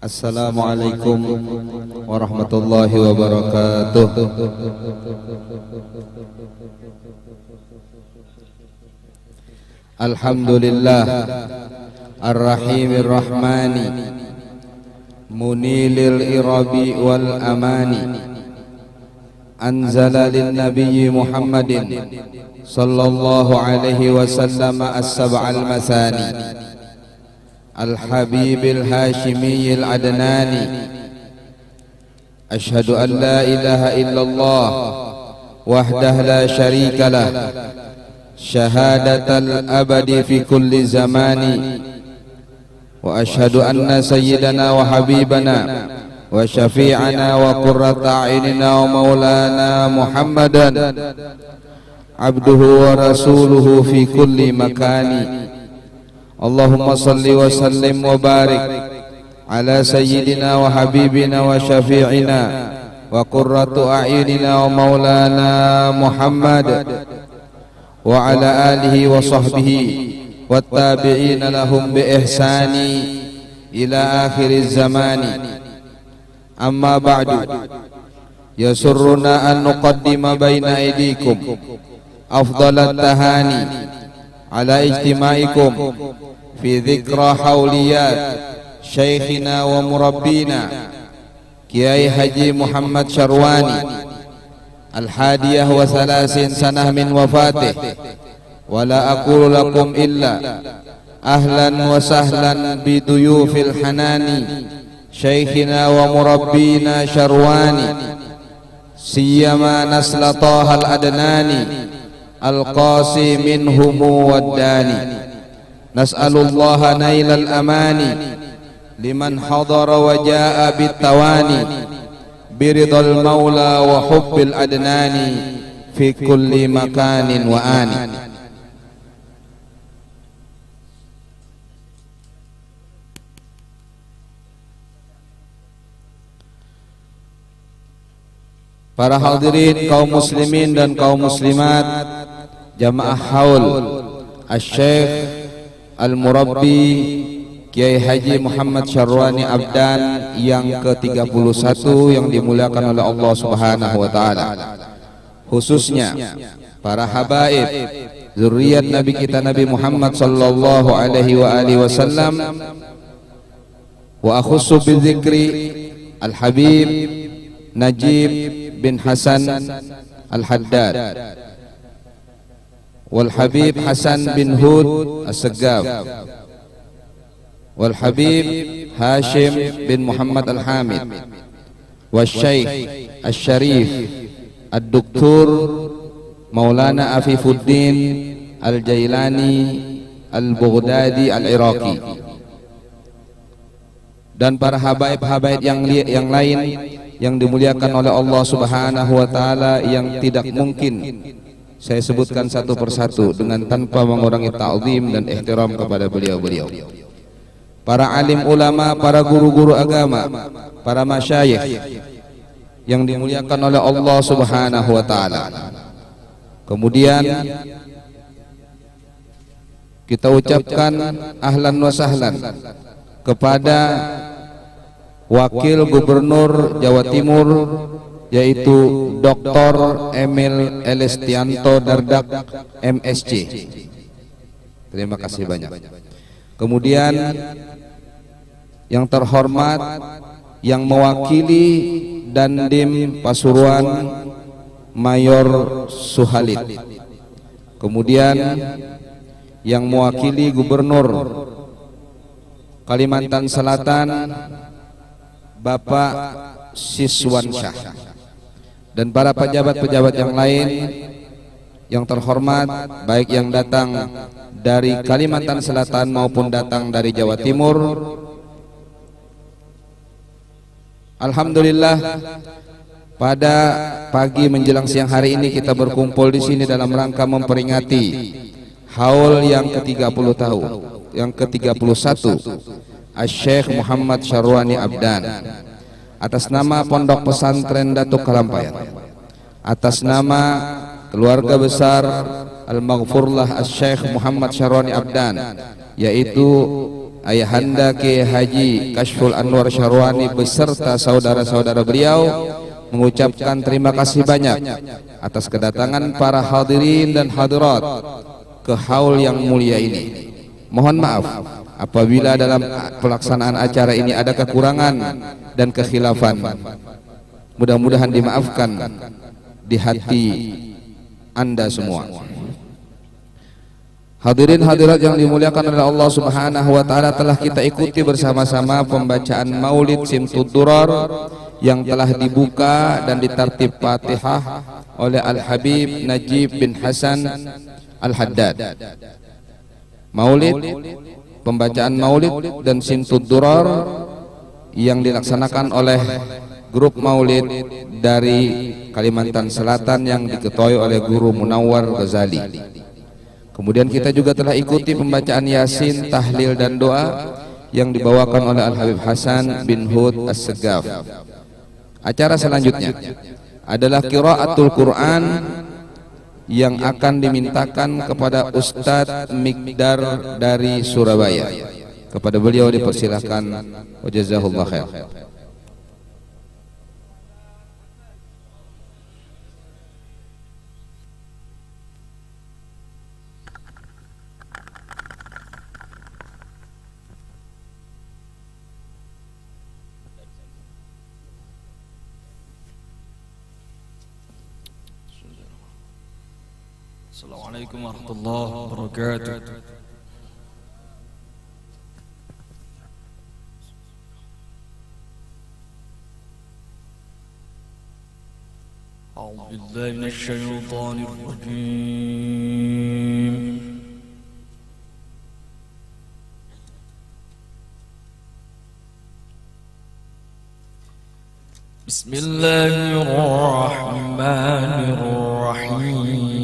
Assalamualaikum warahmatullahi wabarakatuh. Alhamdulillah Ar-Rahimir Rahmani Munilil irabi wal amani Anzala lin nabiyyi Muhammadin sallallahu alaihi wasallam as-sab'al masani الحبيب الهاشمي العدناني أشهد أن لا إله إلا الله وحده لا شريك له شهادة الأبد في كل زمان وأشهد أن سيدنا وحبيبنا وشفيعنا وقرة أعيننا ومولانا محمدا عبده ورسوله في كل مكان اللهم صل وسلم وبارك على سيدنا وحبيبنا وشفيعنا وقرة أعيننا ومولانا محمد وعلى آله وصحبه والتابعين لهم بإحسان إلى آخر الزمان. أما بعد يسرنا أن نقدم بين أيديكم أفضل التهاني على اجتماعكم في ذكرى حوليات شيخنا ومربينا كياي حجي محمد شرواني 31 سنة من وفاته ولا أقول لكم إلا أهلا وسهلا بضيوف الحنان شيخنا ومربينا شرواني سيما نسل طه الأدناني القاسي منهم والداني نسأل الله نيل الأمان لمن حضر وجاء بالتواني برضا المولى وحب الأدنان في كل مكان وآن. Para hadirin kaum muslimin dan kaum muslimat, jamaah haul Asy-Syaikh Al-Murabbi Kiai Haji Muhammad Syarwani Abdan yang ke-31 yang dimuliakan oleh Allah Subhanahu wa taala. Khususnya para habaib zuriat Nabi kita Nabi Muhammad sallallahu alaihi wa alihi wasallam, wa akhussu bidzikri Al-Habib Najib bin Hasan Al-Haddad wal Habib Hasan bin Hud As-Segaf wal Habib Hashim bin Muhammad Al-Hamid wal Syekh Asy-Syarif Ad-Doktor Maulana Afifuddin Al-Jailani Al-Baghdadi Al-Iraqi dan para habaib-habaib yang lain yang dimuliakan oleh Allah Subhanahu wa taala, yang tidak mungkin saya sebutkan satu persatu dengan tanpa mengurangi ta'zim dan ihtiram kepada beliau-beliau. Para alim ulama, para guru-guru agama, para masyayikh yang dimuliakan oleh Allah Subhanahu wa taala. Kemudian kita ucapkan ahlan wa sahlan kepada Wakil Gubernur Jawa Timur, yaitu Dr. Emil Elestianto Dardak MSc. Terima kasih banyak. Kemudian yang terhormat yang mewakili Dandim Pasuruan Mayor Suhalid. Kemudian yang mewakili Gubernur Kalimantan Selatan Bapak Siswansyah, dan para pejabat-pejabat yang lain yang terhormat, baik yang datang dari Kalimantan Selatan maupun datang dari Jawa Timur. Alhamdulillah, pada pagi menjelang siang hari ini kita berkumpul di sini dalam rangka memperingati haul yang ke-30 tahun, yang ke-31 Asy-Syaikh Muhammad Syarwani Abdan, atas nama Pondok Pesantren Datuk Kalampayan, atas nama keluarga besar Al-Maghfurlah Asy-Syaikh Muhammad Syarwani Abdan, yaitu Ayahanda Kiai Haji Kashful Anwar Syarwani beserta saudara-saudara beliau mengucapkan terima kasih banyak atas kedatangan para hadirin dan hadirat ke haul yang mulia ini. Mohon maaf apabila dalam pelaksanaan acara ini ada kekurangan dan kekhilafan. Mudah-mudahan dimaafkan di hati Anda semua. Hadirin hadirat yang dimuliakan oleh Allah Subhanahu wa taala, telah kita ikuti bersama-sama pembacaan Maulid Simtud Durar yang telah dibuka dan ditartib Fatihah oleh Al-Habib Najib bin Hasan Al-Haddad. Maulid, pembacaan Maulid dan Simtud Durar yang dilaksanakan oleh grup Maulid dari Kalimantan Selatan yang diketuai oleh Guru Munawwar Ghazali. Kemudian kita juga telah ikuti pembacaan Yasin, tahlil dan doa yang dibawakan oleh Al-Habib Hasan bin Hud As-Segaf. Acara selanjutnya adalah qiraatul Quran yang akan dimintakan kepada Ustadz Mikdar dari Surabaya. Kepada beliau dipersilahkan. Wajazahullah khair. Assalamualaikum warahmatullahi wabarakatuh. A'udzu billahi minasy syaithanir rajim. Bismillahirrahmanirrahim.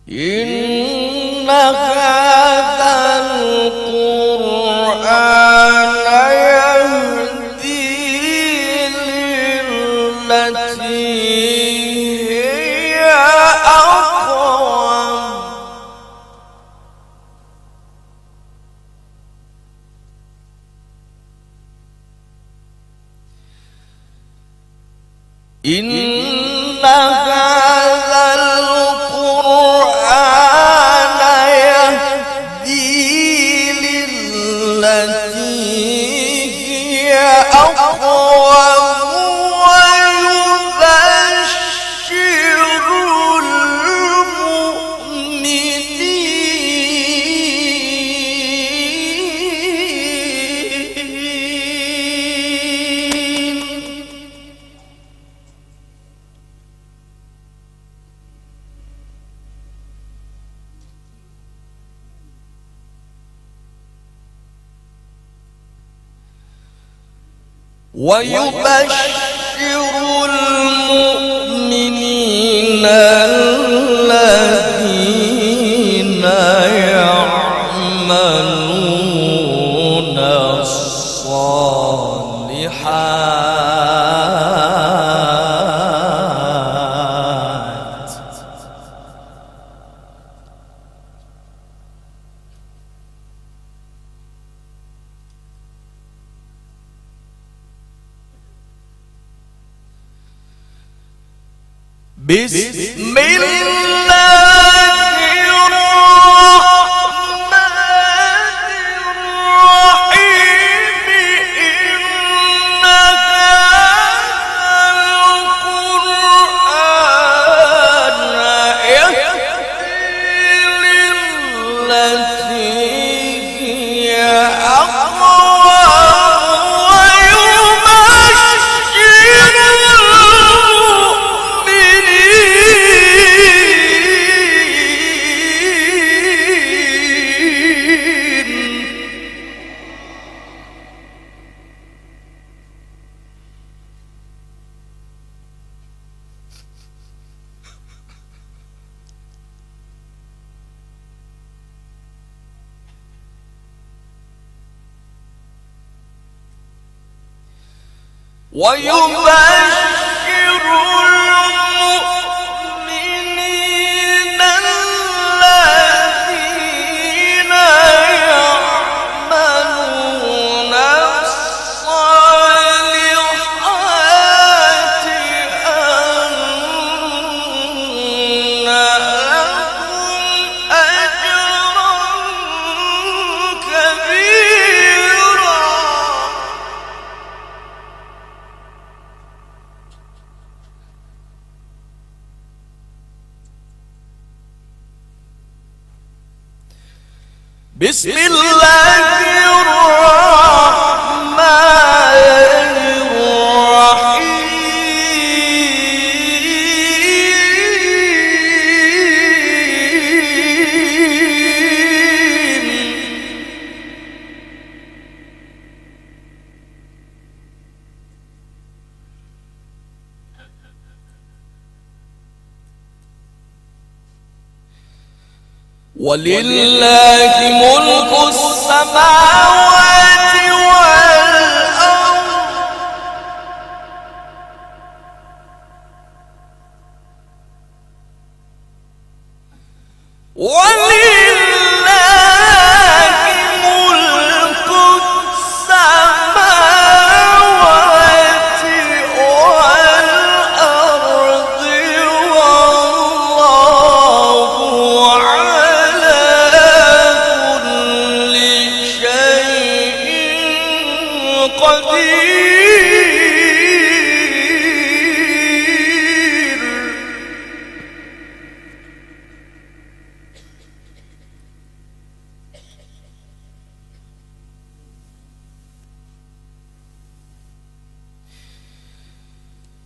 Inna hadzal Qur'ana yahdi lillati hiya aqwam. Inna hadzal ويبشر المؤمنين الذين يعملون الصالحات ويبشر المؤمنين الذين يعملون الصالحات أن لهم أجرا كبيرا. بسم الله الرحمن الرحيم. ولله ملك السماوات والأرض ولله ملك السماوات والأرض والله على كل شيء قدير.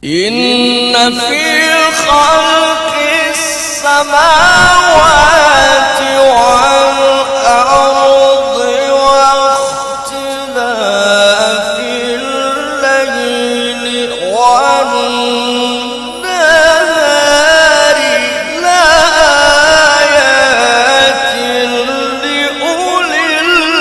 إن في خلق السماوات والأرض واختلاف الليل والنهار لآيات لأولي الألباب.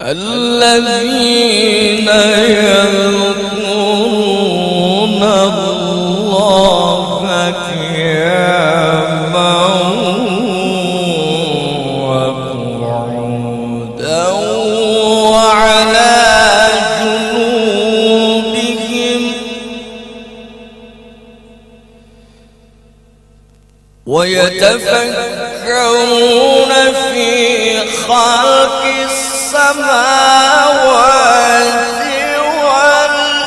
الذين يذكرون الله قياما وقعودا وعلى جنوبهم ويتفكرون في خلق السماوات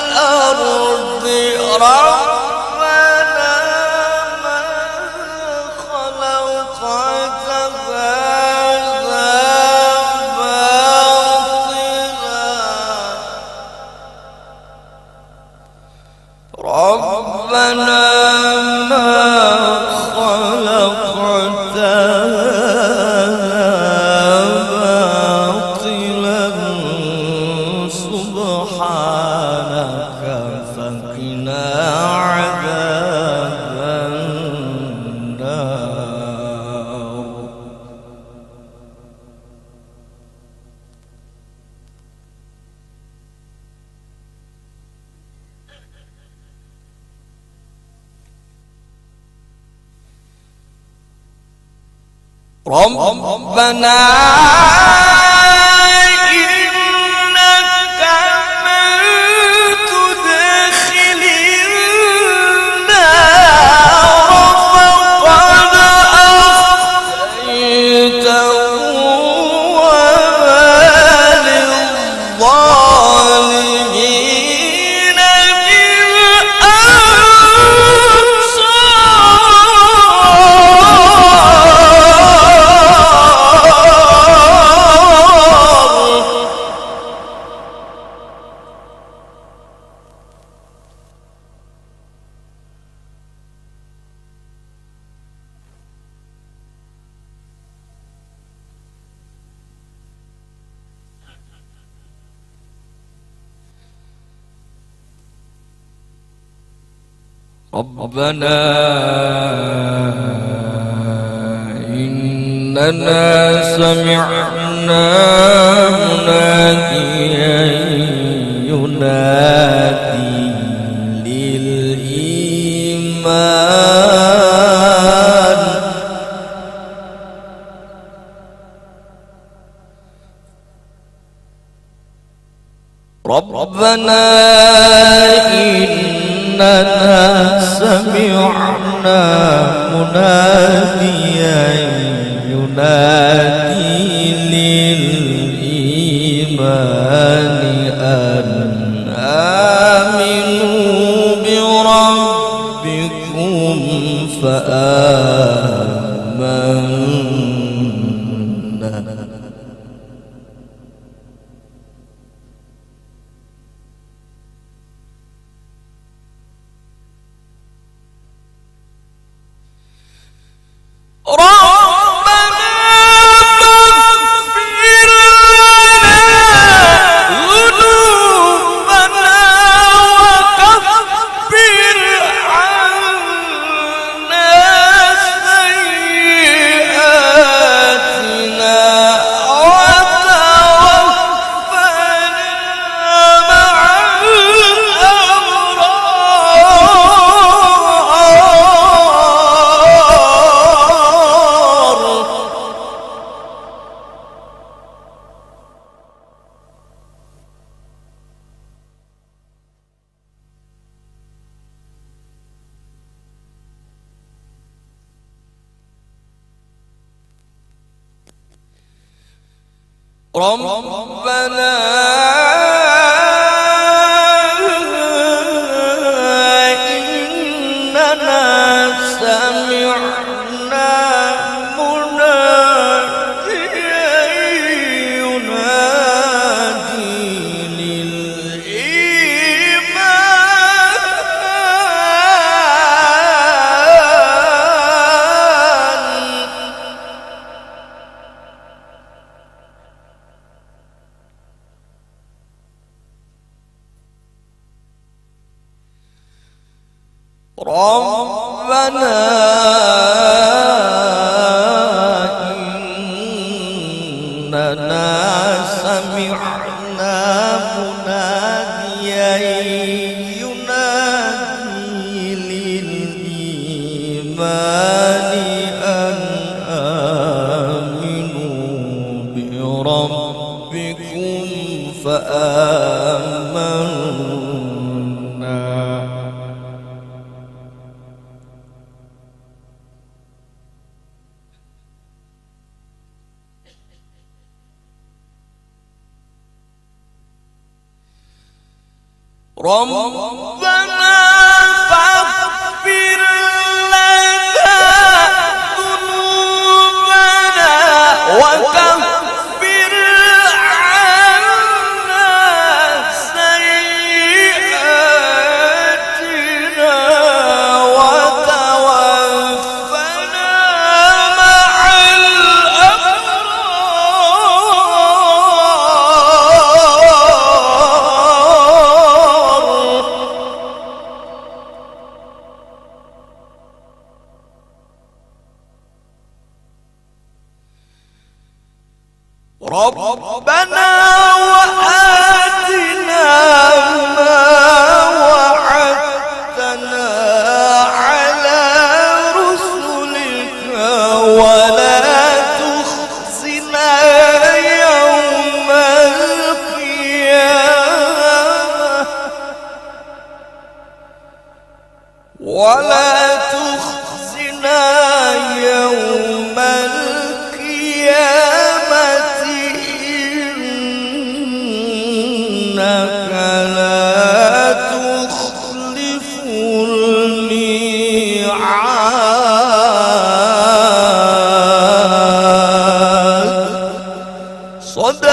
والأرض ربنا ما خلقت هذا باطلا ربنا ما خلقت باطلا سبحانك فقنا عذاب النار. ربنا إنك من تدخل النار فقد أخزيته وما للظالمين من أنصار. ربنا إننا سمعنا مناديا ينادي للإيمان ربنا إننا سمعنا مناديا ينادي للإيمان أن آمنوا بربكم فآمنا ربنا إننا سمعنا مناديا ينادي ربنا إننا سمعنا مناديا ينادي للإيمان أن آمنوا بربكم فآمنا ربنا فاغفر لنا ذنوبنا وكفر عنا سيئاتنا وتوفنا مع ربنا وآتنا ما وعدتنا على رسلك ولا تخزنا يوم القيامة ولا تخزنا يوم القيامة إنك لا تخلف الميعاد صدق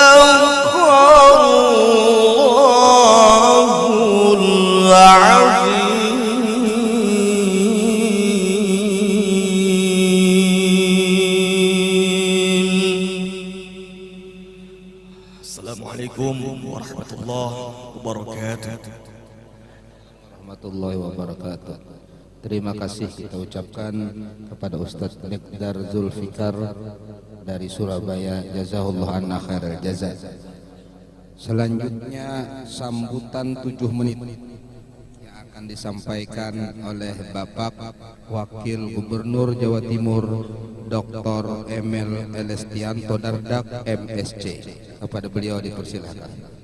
الله العظيم. Assalamualaikum warahmatullahi wabarakatuh. warahmatullahi wabarakatuh. Terima kasih kita ucapkan kepada Ustadz Lekdar Zulfikar dari Surabaya, jazahullah anna khairal jaza. Selanjutnya sambutan 7 menit yang akan disampaikan oleh Bapak Wakil Gubernur Jawa Timur Dr. Emil Elestianto Dardak MSc. Kepada beliau dipersilakan.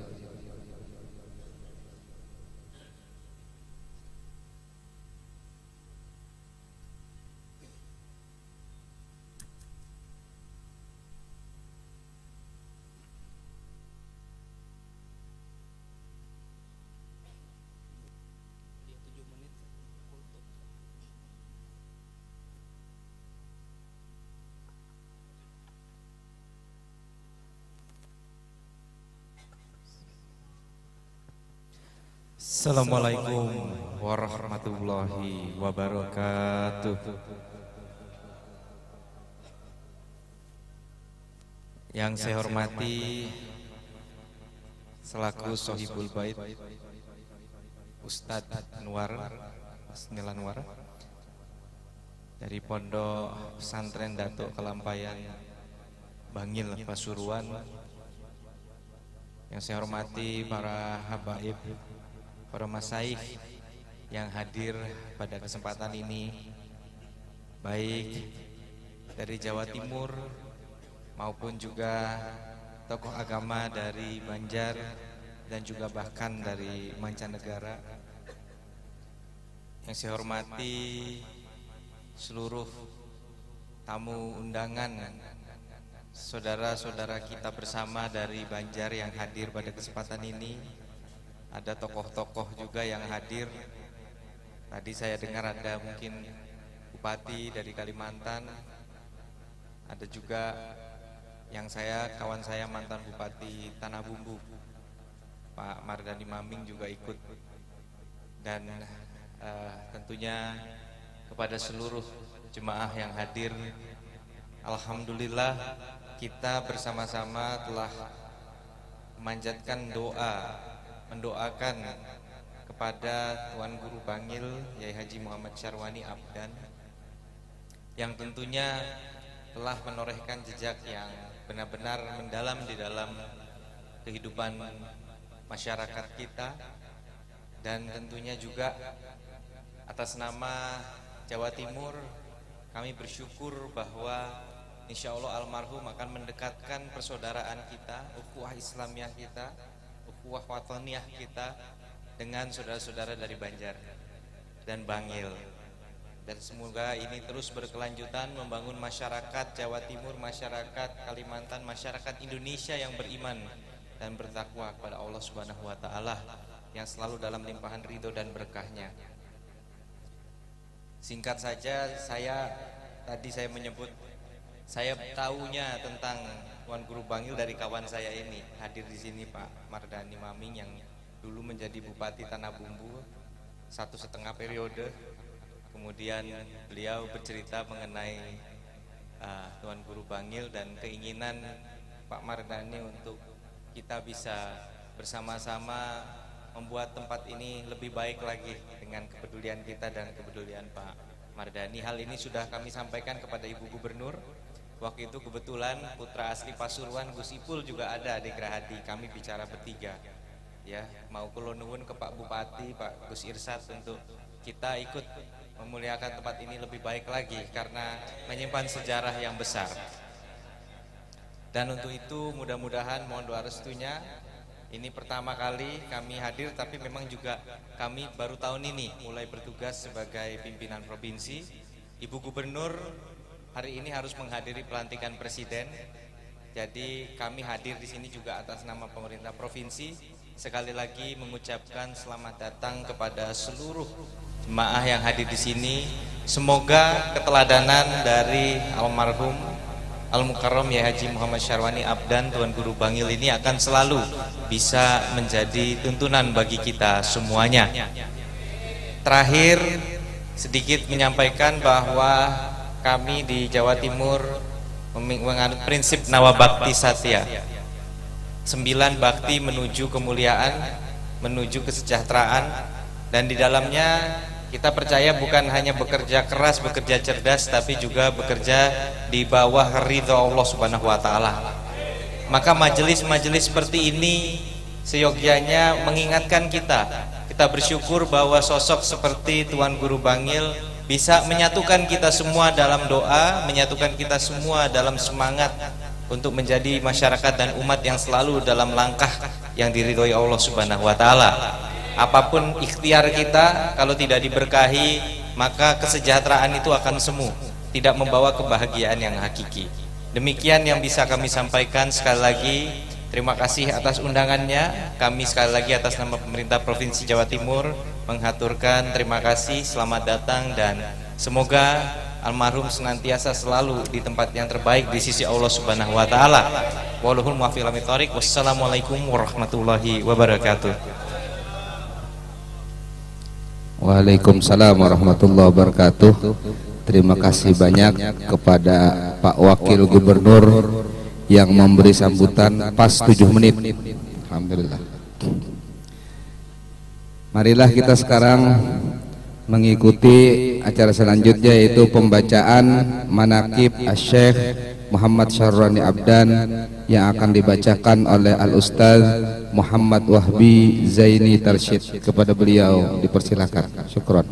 Assalamualaikum warahmatullahi wabarakatuh. Yang saya hormati selaku Sohibul Bait Ustadz Anwar Asnil Anwar dari Pondok Pesantren Datuk Kelampayan Bangil Pasuruan. Yang saya hormati para habaib, para masaih yang hadir pada kesempatan ini, baik dari Jawa Timur maupun juga tokoh agama dari Banjar dan juga bahkan dari mancanegara. Yang saya hormati seluruh tamu undangan, saudara-saudara kita bersama dari Banjar yang hadir pada kesempatan ini. Ada tokoh-tokoh juga yang hadir. Tadi saya dengar ada mungkin bupati dari Kalimantan. Ada juga yang kawan saya mantan bupati Tanah Bumbu, Pak Mardani Maming juga ikut. Dan tentunya kepada seluruh jemaah yang hadir, alhamdulillah kita bersama-sama telah memanjatkan doa, mendoakan kepada Tuan Guru Bangil Yai Haji Muhammad Syarwani Abdan yang tentunya telah menorehkan jejak yang benar-benar mendalam di dalam kehidupan masyarakat kita. Dan tentunya juga atas nama Jawa Timur kami bersyukur bahwa insya Allah almarhum akan mendekatkan persaudaraan kita, ukhuwah Islamiyah kita, ukhuwah wataniyah kita dengan saudara-saudara dari Banjar dan Bangil. Dan semoga ini terus berkelanjutan membangun masyarakat Jawa Timur, masyarakat Kalimantan, masyarakat Indonesia yang beriman dan bertakwa kepada Allah Subhanahu wa taala yang selalu dalam limpahan ridho dan berkahnya. Singkat saja, tadi saya menyebut saya tahunya tentang Tuan Guru Bangil dari kawan saya ini hadir di sini, Pak Mardani Maming yang dulu menjadi Bupati Tanah Bumbu 1,5 periode. Kemudian beliau bercerita mengenai Tuan Guru Bangil dan keinginan Pak Mardani untuk kita bisa bersama-sama membuat tempat ini lebih baik lagi dengan kepedulian kita dan kepedulian Pak Mardani. Hal ini sudah kami sampaikan kepada Ibu Gubernur. Waktu itu kebetulan putra asli Pasuruan Gus Ipul juga ada di Gerahadi. Kami bicara bertiga, ya, mau kula nuwun ke Pak Bupati, Pak Gus Irsad untuk kita ikut memuliakan tempat ini lebih baik lagi karena menyimpan sejarah yang besar. Dan untuk itu mudah-mudahan mohon doa restunya. Ini pertama kali kami hadir, tapi memang juga kami baru tahun ini mulai bertugas sebagai pimpinan provinsi. Ibu Gubernur hari ini harus menghadiri pelantikan presiden. Jadi kami hadir di sini juga atas nama pemerintah provinsi. Sekali lagi mengucapkan selamat datang kepada seluruh jemaah yang hadir di sini. Semoga keteladanan dari almarhum Al-Mukarram Yai Haji Muhammad Syarwani Abdan Tuan Guru Bangil ini akan selalu bisa menjadi tuntunan bagi kita semuanya. Terakhir sedikit menyampaikan bahwa kami di Jawa Timur menganut prinsip Nawabakti Satya, 9 bakti menuju kemuliaan, menuju kesejahteraan, dan di dalamnya Kita percaya bukan hanya bekerja keras, bekerja cerdas, tapi juga bekerja di bawah ridha Allah Subhanahu wa taala. Maka majelis-majelis seperti ini seyogyanya mengingatkan kita. Kita bersyukur bahwa sosok seperti Tuan Guru Bangil bisa menyatukan kita semua dalam doa, menyatukan kita semua dalam semangat untuk menjadi masyarakat dan umat yang selalu dalam langkah yang diridhoi Allah Subhanahu wa taala. Apapun ikhtiar kita, kalau tidak diberkahi, maka kesejahteraan itu akan semu, tidak membawa kebahagiaan yang hakiki. Demikian yang bisa kami sampaikan. Sekali lagi terima kasih atas undangannya. Kami sekali lagi atas nama pemerintah Provinsi Jawa Timur menghaturkan terima kasih, selamat datang, dan semoga almarhum senantiasa selalu di tempat yang terbaik di sisi Allah Subhanahu wa taala. Wallahul muwaffiq ila thoriq. Wassalamualaikum warahmatullahi wabarakatuh. Waalaikumsalam warahmatullahi wabarakatuh. Terima kasih banyak kepada Pak Wakil Gubernur yang memberi sambutan pas 7 menit. Alhamdulillah. Marilah kita sekarang mengikuti acara selanjutnya, yaitu pembacaan manaqib Asy-Syaikh Muhammad Syarwani Abdan yang akan dibacakan oleh Al-Ustaz Muhammad Wahbi Zaini Tarsyid. Kepada beliau dipersilakan. Syukron.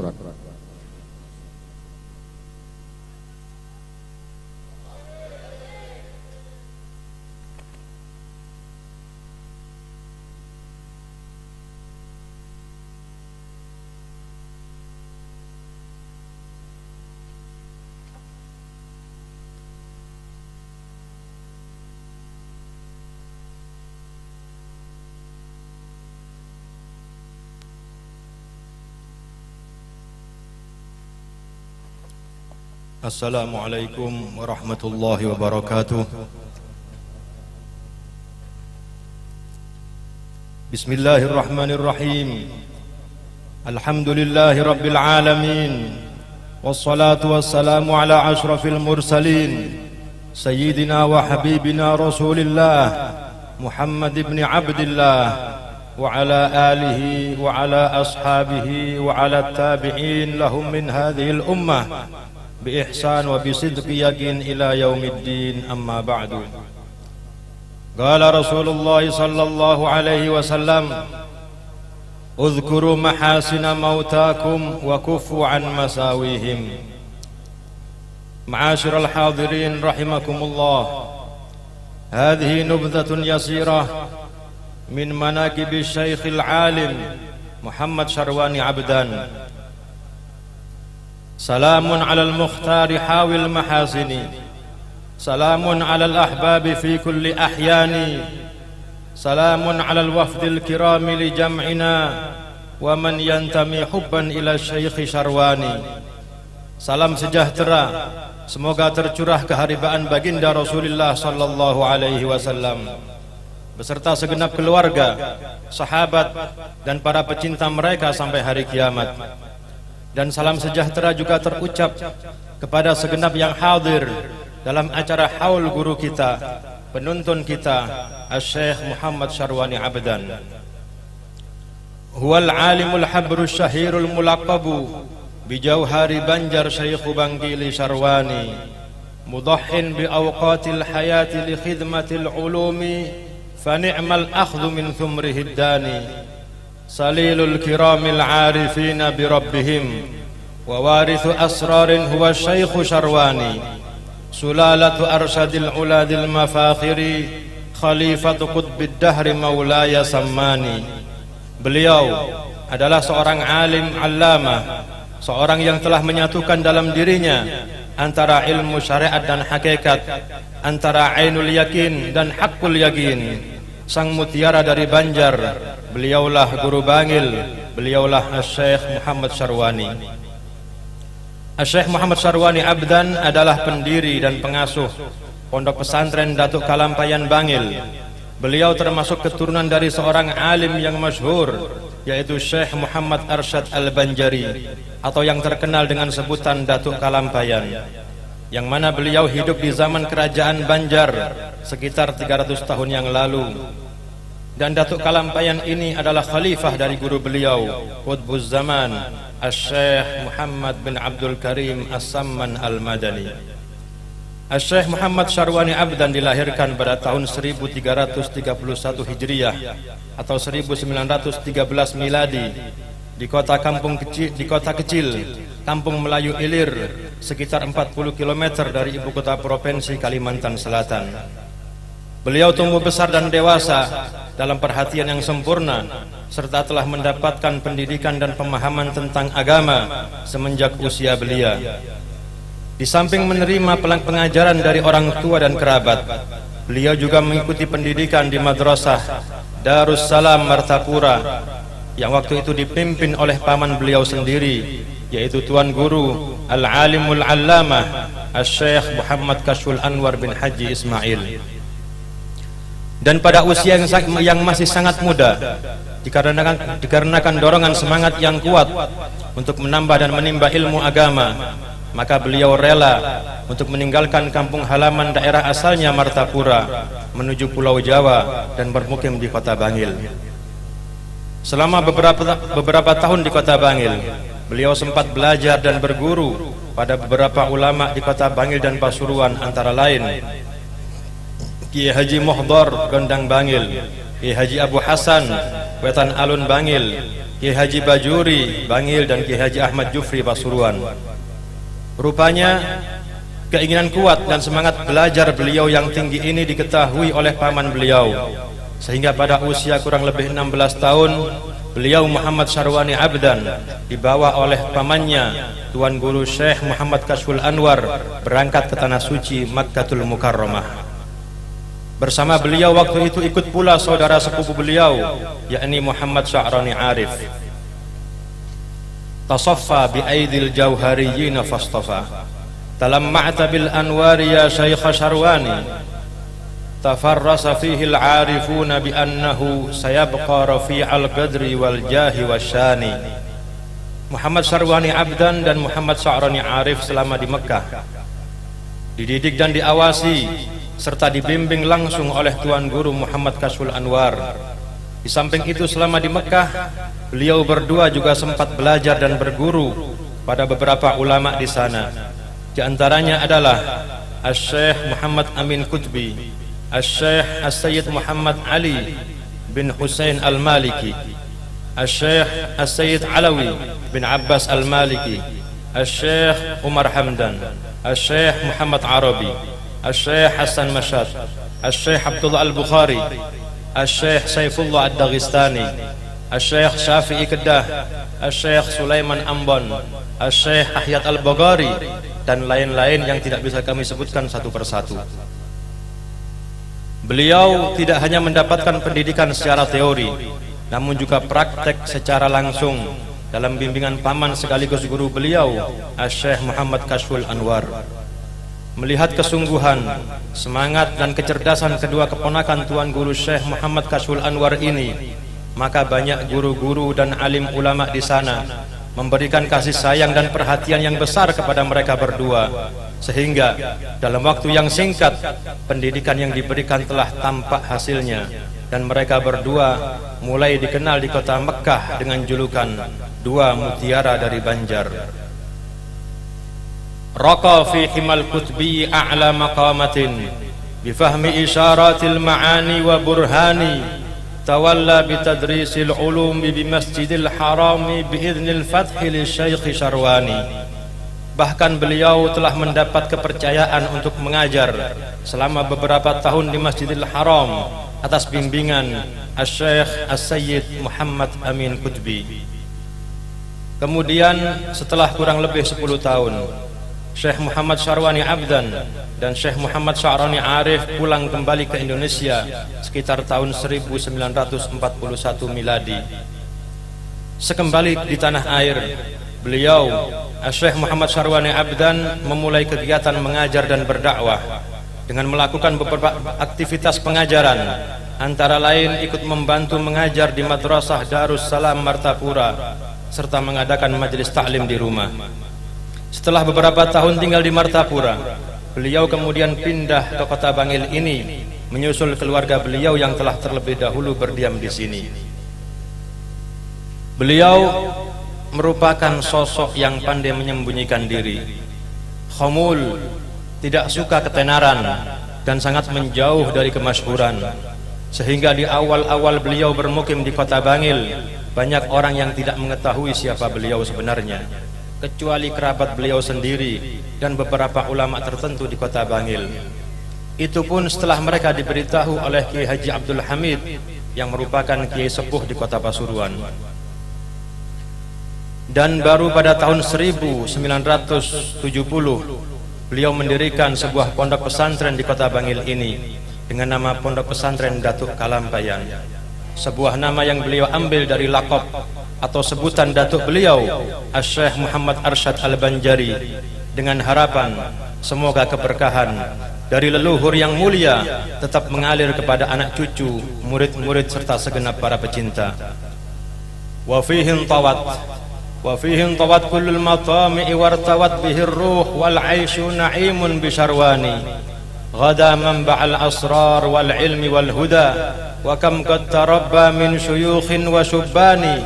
Assalamualaikum warahmatullahi wabarakatuh. Bismillahirrahmanirrahim. Alhamdulillahi rabbil alamin. Wassalatu wassalamu ala ashrafil mursalin Sayyidina wa habibina Rasulillah Muhammad ibn Abdillah wa ala alihi wa ala ashabihi wa ala tabi'in lahum min hadhil ummah بإحسان وبصدق يقين إلى يوم الدين. أما بعد. قال رسول الله صلى الله عليه وسلم اذكروا محاسن موتاكم وكفوا عن مساويهم. معاشر الحاضرين رحمكم الله، هذه نبذة يسيرة من مناقب الشيخ العالم محمد شرواني عبدان. سلام على المختار حاوي المحاسن، سلام على الأحباب في كل أحيان، سلام على الوفد الكرام لجمعنا ومن ينتمي حبا إلى الشيخ شرواني. Salam sejahtera semoga tercurah keharibaan baginda Rasulullah sallallahu alaihi wasallam beserta segenap keluarga, sahabat dan para pecinta mereka sampai hari kiamat. Dan salam sejahtera juga terucap kepada segenap yang hadir dalam acara haul guru kita, penuntun kita, Asy-Syaikh Muhammad Syarwani Abdan. Huwal alimul habrus syahirul mulaqabu bijauhari Banjar Syekh Bangili Syarwani, mudahhin bi awqatil hayati li khidmatil ulumi fa ni'mal akhdhu min thumrihi dani. Salilul kiramil arifina bi rabbihim wa warithu asrarin huwa Syekh Syarwani, sulalatu arsyadil uladil mafakhiri, khalifatu qutbid dahri maulaya sammani. Beliau adalah seorang alim allamah, seorang yang telah menyatukan dalam dirinya antara ilmu syariat dan hakikat, antara ainul yakin dan haqqul yakin. Sang mutiara dari Banjar, beliaulah Guru Bangil, beliaulah Asy-Syaikh Muhammad Syarwani. Asy-Syaikh Muhammad Syarwani Abdan adalah pendiri dan pengasuh Pondok Pesantren Datuk Kalampayan Bangil. Beliau termasuk keturunan dari seorang alim yang masyhur, yaitu Syekh Muhammad Arsyad Al-Banjari, atau yang terkenal dengan sebutan Datuk Kalampayan, yang mana beliau hidup di zaman kerajaan Banjar sekitar 300 tahun yang lalu. Dan Datuk Kalampayan ini adalah khalifah dari guru beliau, Qutbuz Zaman, Asy-Syaikh Muhammad bin Abdul Karim As-Samman Al-Madani. Asy-Syaikh Muhammad Syarwani Abdan dilahirkan pada tahun 1331 Hijriah atau 1913 Miladi di kota kecil Kampung Melayu Ilir, sekitar 40 km dari ibu kota provinsi Kalimantan Selatan. Beliau tumbuh besar dan dewasa dalam perhatian yang sempurna, serta telah mendapatkan pendidikan dan pemahaman tentang agama semenjak usia belia. Di samping menerima pengajaran dari orang tua dan kerabat, beliau juga mengikuti pendidikan di Madrasah Darussalam Martapura yang waktu itu dipimpin oleh paman beliau sendiri, yaitu Tuan Guru Al-Alimul Allamah Asy-Syaikh Muhammad Kashful Anwar bin Haji Ismail. Dan pada usia yang masih sangat muda, dikarenakan dorongan semangat yang kuat untuk menambah dan menimba ilmu agama, maka beliau rela untuk meninggalkan kampung halaman daerah asalnya Martapura menuju Pulau Jawa dan bermukim di kota Bangil. Selama beberapa tahun di kota Bangil, beliau sempat belajar dan berguru pada beberapa ulama di kota Bangil dan Pasuruan, antara lain Kiai Haji Mohdor Gondang Bangil, Kiai Haji Abu Hasan Wetan Alun Bangil, Kiai Haji Bajuri Bangil, dan Kiai Haji Ahmad Jufri Pasuruan. Rupanya keinginan kuat dan semangat belajar beliau yang tinggi ini diketahui oleh paman beliau, sehingga pada usia kurang lebih 16 tahun beliau Muhammad Syarwani Abdan dibawa oleh pamannya Tuan Guru Syekh Muhammad Kashful Anwar berangkat ke tanah suci Makkatul Mukarramah. Bersama beliau waktu itu ikut pula saudara sepupu beliau, yakni Muhammad Sya'rani Arif. Tasaffa bi aidil jauhariyyin fastafa talamma'ta bil anwari ya Syekh Syarwani tafarrasa fihi al-'arifuna bi annahu sayabqa rafi'al qadri wal jahi wasyani. Muhammad Syarwani Abdan dan Muhammad Sya'rani Arif selama di Mekah dididik dan diawasi serta dibimbing langsung oleh Tuan Guru Muhammad Kashful Anwar. Di samping itu selama di Mekah, beliau berdua juga sempat belajar dan berguru pada beberapa ulama di sana. Di antaranya adalah Asy-Syaikh Muhammad Amin Qutbi, Asy-Syaikh As-Sayyid Muhammad Ali bin Husain Al-Maliki, Asy-Syaikh As-Sayyid Alawi bin Abbas Al-Maliki, Asy-Syaikh Umar Hamdan, Asy-Syaikh Muhammad Arabi, Asy-Syaikh Hasan Mashad, Asy-Syaikh Abdullah Al-Bukhari, Asy-Syaikh Saifullah Ad-Daghistani, Asy-Syaikh Syafi'i Kedah, Asy-Syaikh Sulaiman Ambon, Asy-Syaikh Ahyad Al-Baghari, dan lain-lain yang tidak bisa kami sebutkan satu persatu. Beliau tidak hanya mendapatkan pendidikan secara teori, namun juga praktek secara langsung dalam bimbingan paman sekaligus guru beliau, Asy-Syaikh Muhammad Kashful Anwar. Melihat kesungguhan, semangat dan kecerdasan kedua keponakan Tuan Guru Syekh Muhammad Kashful Anwar ini, maka banyak guru-guru dan alim ulama di sana memberikan kasih sayang dan perhatian yang besar kepada mereka berdua, sehingga dalam waktu yang singkat pendidikan yang diberikan telah tampak hasilnya, dan mereka berdua mulai dikenal di kota Mekkah dengan julukan dua mutiara dari Banjar. Raqa fi himal qutbi a'la maqamatin bifahmi isyaratil ma'ani wa burhani tawalla bitadrisil ulumi bimasjidil harami biidnil fathi li Syekh Syarwani. Bahkan beliau telah mendapat kepercayaan untuk mengajar selama beberapa tahun di Masjidil Haram atas bimbingan Asy-Syaikh As-Sayyid Muhammad Amin Qutbi. Kemudian setelah kurang lebih 10 tahun, Syekh Muhammad Syarwani Abdan dan Syekh Muhammad Sya'rani Arif pulang kembali ke Indonesia sekitar tahun 1941 miladi. Sekembali di tanah air, beliau Syekh Muhammad Syarwani Abdan memulai kegiatan mengajar dan berdakwah dengan melakukan beberapa aktivitas pengajaran, antara lain ikut membantu mengajar di Madrasah Darussalam Martapura serta mengadakan majelis taklim di rumah. Setelah beberapa tahun tinggal di Martapura, beliau kemudian pindah ke kota Bangil ini menyusul keluarga beliau yang telah terlebih dahulu berdiam di sini. Beliau merupakan sosok yang pandai menyembunyikan diri, khamul, tidak suka ketenaran, dan sangat menjauh dari kemasyhuran. Sehingga di awal-awal beliau bermukim di kota Bangil, banyak orang yang tidak mengetahui siapa beliau sebenarnya, kecuali kerabat beliau sendiri dan beberapa ulama tertentu di kota Bangil. Itu pun setelah mereka diberitahu oleh Kiai Haji Abdul Hamid yang merupakan kiai sepuh di kota Pasuruan. Dan baru pada tahun 1970 beliau mendirikan sebuah pondok pesantren di kota Bangil ini dengan nama Pondok Pesantren Datuk Kalampayan, sebuah nama yang beliau ambil dari lakop atau sebutan datuk beliau, Asy-Syaikh Muhammad Arsyad Al-Banjari, dengan harapan semoga keberkahan dari leluhur yang mulia tetap mengalir kepada anak cucu, murid-murid serta segenap para pecinta. Wa fihi tawat kullul matami'i wartawat bihir ruh wal 'aisyu na'imun bisharwani ghada manba'al asrar wal ilmi wal huda wa kam qad tarabba min syuyukhin wa syubbani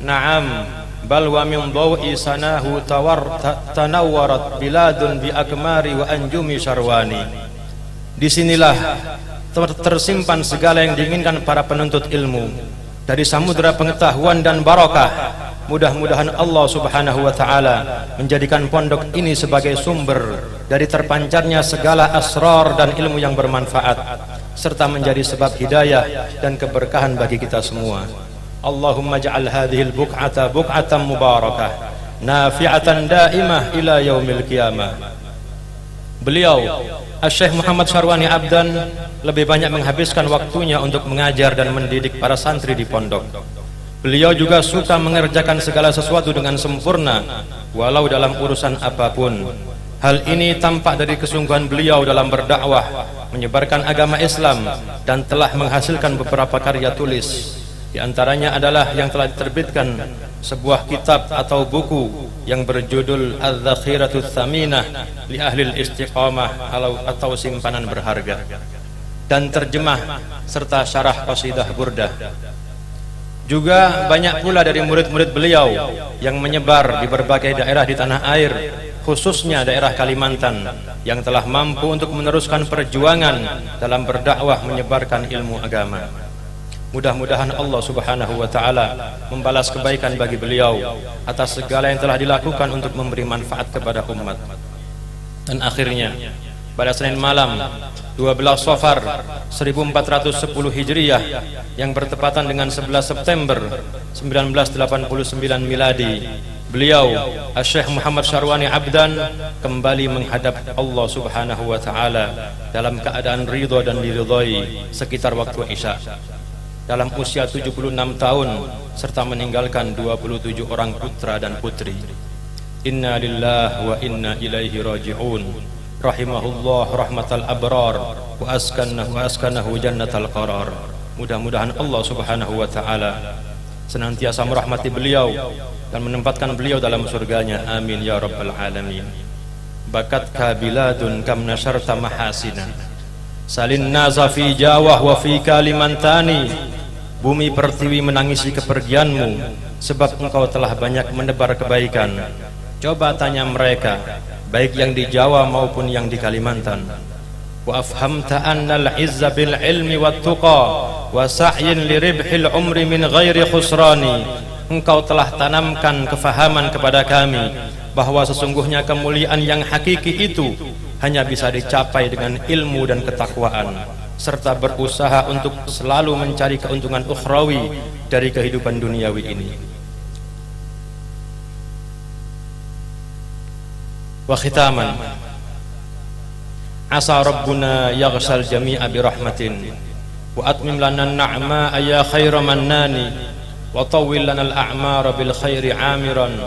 na'am bal wa min dawi sanahu tanawwarat biladun bi akmari wa anjumi syarwani. Disinilah tersimpan segala yang diinginkan para penuntut ilmu dari samudera pengetahuan dan barokah. Mudah-mudahan Allah Subhanahu wa ta'ala menjadikan pondok ini sebagai sumber dari terpancarnya segala asrar dan ilmu yang bermanfaat, serta menjadi sebab hidayah dan keberkahan bagi kita semua. Allahumma ja'al hadhil buq'ata buq'atan mubarakah nafi'atan daimah ila yaumil qiyamah. Beliau Asy-Syaikh Muhammad Syarwani Abdan lebih banyak menghabiskan waktunya untuk mengajar dan mendidik para santri di pondok. Beliau juga suka mengerjakan segala sesuatu dengan sempurna, walau dalam urusan apapun. Hal ini tampak dari kesungguhan beliau dalam berdakwah, menyebarkan agama Islam, dan telah menghasilkan beberapa karya tulis. Di antaranya adalah yang telah diterbitkan sebuah kitab atau buku yang berjudul Adz-Dzakhiratus Tsaminah li Ahlil Istiqamah atau simpanan berharga, dan terjemah serta syarah qasidah burdah. Juga banyak pula dari murid-murid beliau yang menyebar di berbagai daerah di tanah air, khususnya daerah Kalimantan, yang telah mampu untuk meneruskan perjuangan dalam berdakwah menyebarkan ilmu agama. Mudah-mudahan Allah Subhanahu wa ta'ala membalas kebaikan bagi beliau atas segala yang telah dilakukan untuk memberi manfaat kepada umat. Dan akhirnya pada Senin malam 12 Safar 1410 Hijriah yang bertepatan dengan 11 September 1989 Miladi, beliau Asy-Syaikh Muhammad Syarwani Abdan kembali menghadap Allah Subhanahu wa ta'ala dalam keadaan ridha dan diridhai sekitar waktu Isya, dalam usia 76 tahun serta meninggalkan 27 orang putra dan putri. Inna lillahi wa inna ilaihi raji'un. Rahimahullah rahmatal abrar wa askanahu jannatal qarar. Mudah-mudahan Allah Subhanahu wa ta'ala senantiasa merahmati beliau dan menempatkan beliau dalam surganya. Amin ya rabbal alamin. Bakatka biladun kam nasyarta mahasina salin naza fi Jawah wa fi Kalimantani. Bumi pertiwi menangisi kepergianmu sebab engkau telah banyak menebar kebaikan. Coba tanya mereka, baik yang di Jawa maupun yang di Kalimantan. Wa afhamta annal izza bil ilmi wat tuqa wa sa'yin li ribhil umri min ghairi khusrani. Engkau telah tanamkan kefahaman kepada kami bahwa sesungguhnya kemuliaan yang hakiki itu hanya bisa dicapai dengan ilmu dan ketakwaan, serta berusaha untuk selalu mencari keuntungan ukhrawi dari kehidupan duniawi ini. Wa khitaman, asa rabbuna yaghsal jami'a bi rahmatin wa atmim lana an-na'ma ya khairu mannani wa tawwil lana al-a'mara bil khairi 'amiran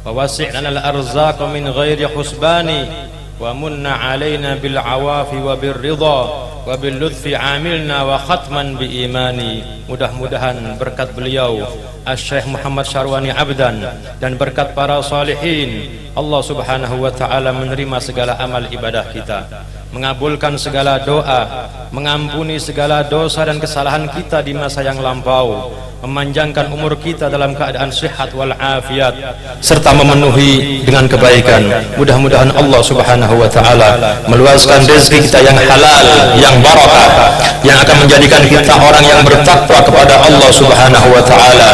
wa wasi' lana al-arzaqa min ghairi husbani wa munna 'alaina bil 'awafi wa bir ridha wa bil lutfi 'amilna wa khatman bi imani. Mudah-mudahan berkat beliau Asy-Syaikh Muhammad Syarwani Abdan dan berkat para salihin, Allah Subhanahu wa ta'ala menerima segala amal ibadah kita mengabulkan segala doa, mengampuni segala dosa dan kesalahan kita di masa yang lampau, memanjangkan umur kita dalam keadaan sehat wal afiat, serta memenuhi dengan kebaikan. Mudah-mudahan Allah Subhanahu wa taala meluaskan rezeki kita yang halal, yang barakah, yang akan menjadikan kita orang yang bertakwa kepada Allah Subhanahu wa taala,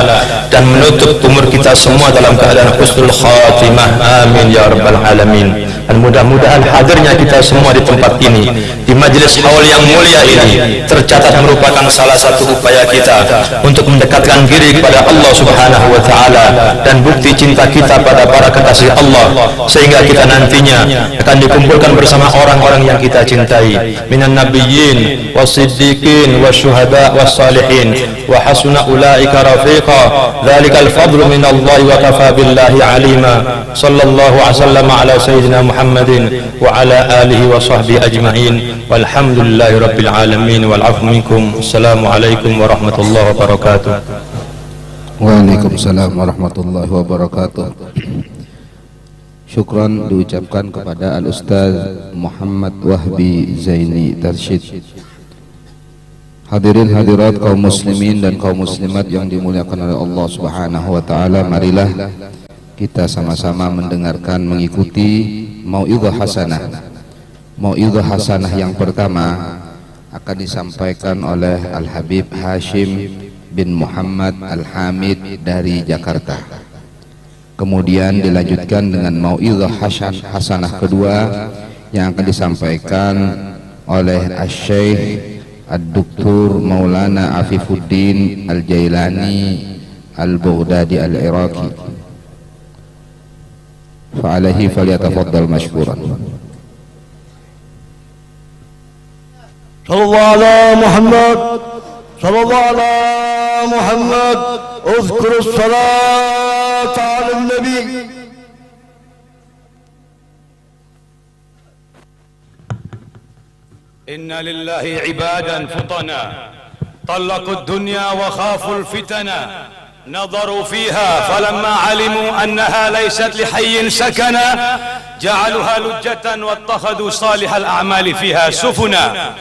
dan menutup umur kita semua dalam keadaan husnul khatimah. Amin ya rabbal alamin. Dan mudah-mudahan hadirnya kita semua di tempat ini, di majelis haul yang mulia ini, tercatat merupakan salah satu upaya kita untuk mendekatkan diri kepada Allah Subhanahu wa taala, dan bukti cinta kita pada para kekasih Allah, sehingga kita nantinya akan dikumpulkan bersama orang-orang yang kita cintai, minan nabiyyin wasiddiqin wasyuhada wassalihin wa hasuna ulaika rafiqa. Dzalikal fadlu minallahi wa kafa billahi alima. Sallallahu alaihi wasallam ala sayyidina Muhammadin wa ala alihi wa sahbihi ajma'in. Walhamdulillahi rabbil alamin. Wal 'afwu minkum. Assalamualaikum warahmatullahi wabarakatuh. Waalaikumsalam warahmatullahi wabarakatuh. Syukran diucapkan kepada Al-Ustaz Muhammad Wahbi Zaini Tarsyid. Hadirin hadirat kaum muslimin dan kaum muslimat yang dimuliakan oleh Allah Subhanahu wa taala, marilah kita sama-sama mendengarkan, mengikuti mau'izah hasanah. Mau'izah hasanah yang pertama akan disampaikan oleh Al-Habib Hashim bin Muhammad Al-Hamid dari Jakarta. Kemudian dilanjutkan dengan mau'izah hasanah kedua yang akan disampaikan oleh Asy-Syaikh Ad-Doktor Maulana Afifuddin Al-Jailani Al-Baghdadi Al-Iraqi. Fa'alaihi falyatafaddal mashkuran. Sallallahu ala Muhammad, sallallahu ala Muhammad. Uzkur as-salat ala nabi. إن لله عبادا فطنا طلقوا الدنيا وخافوا الفتنا نظروا فيها فلما علموا أنها ليست لحي سكنا جعلوها لجة واتخذوا صالح الأعمال فيها سفنا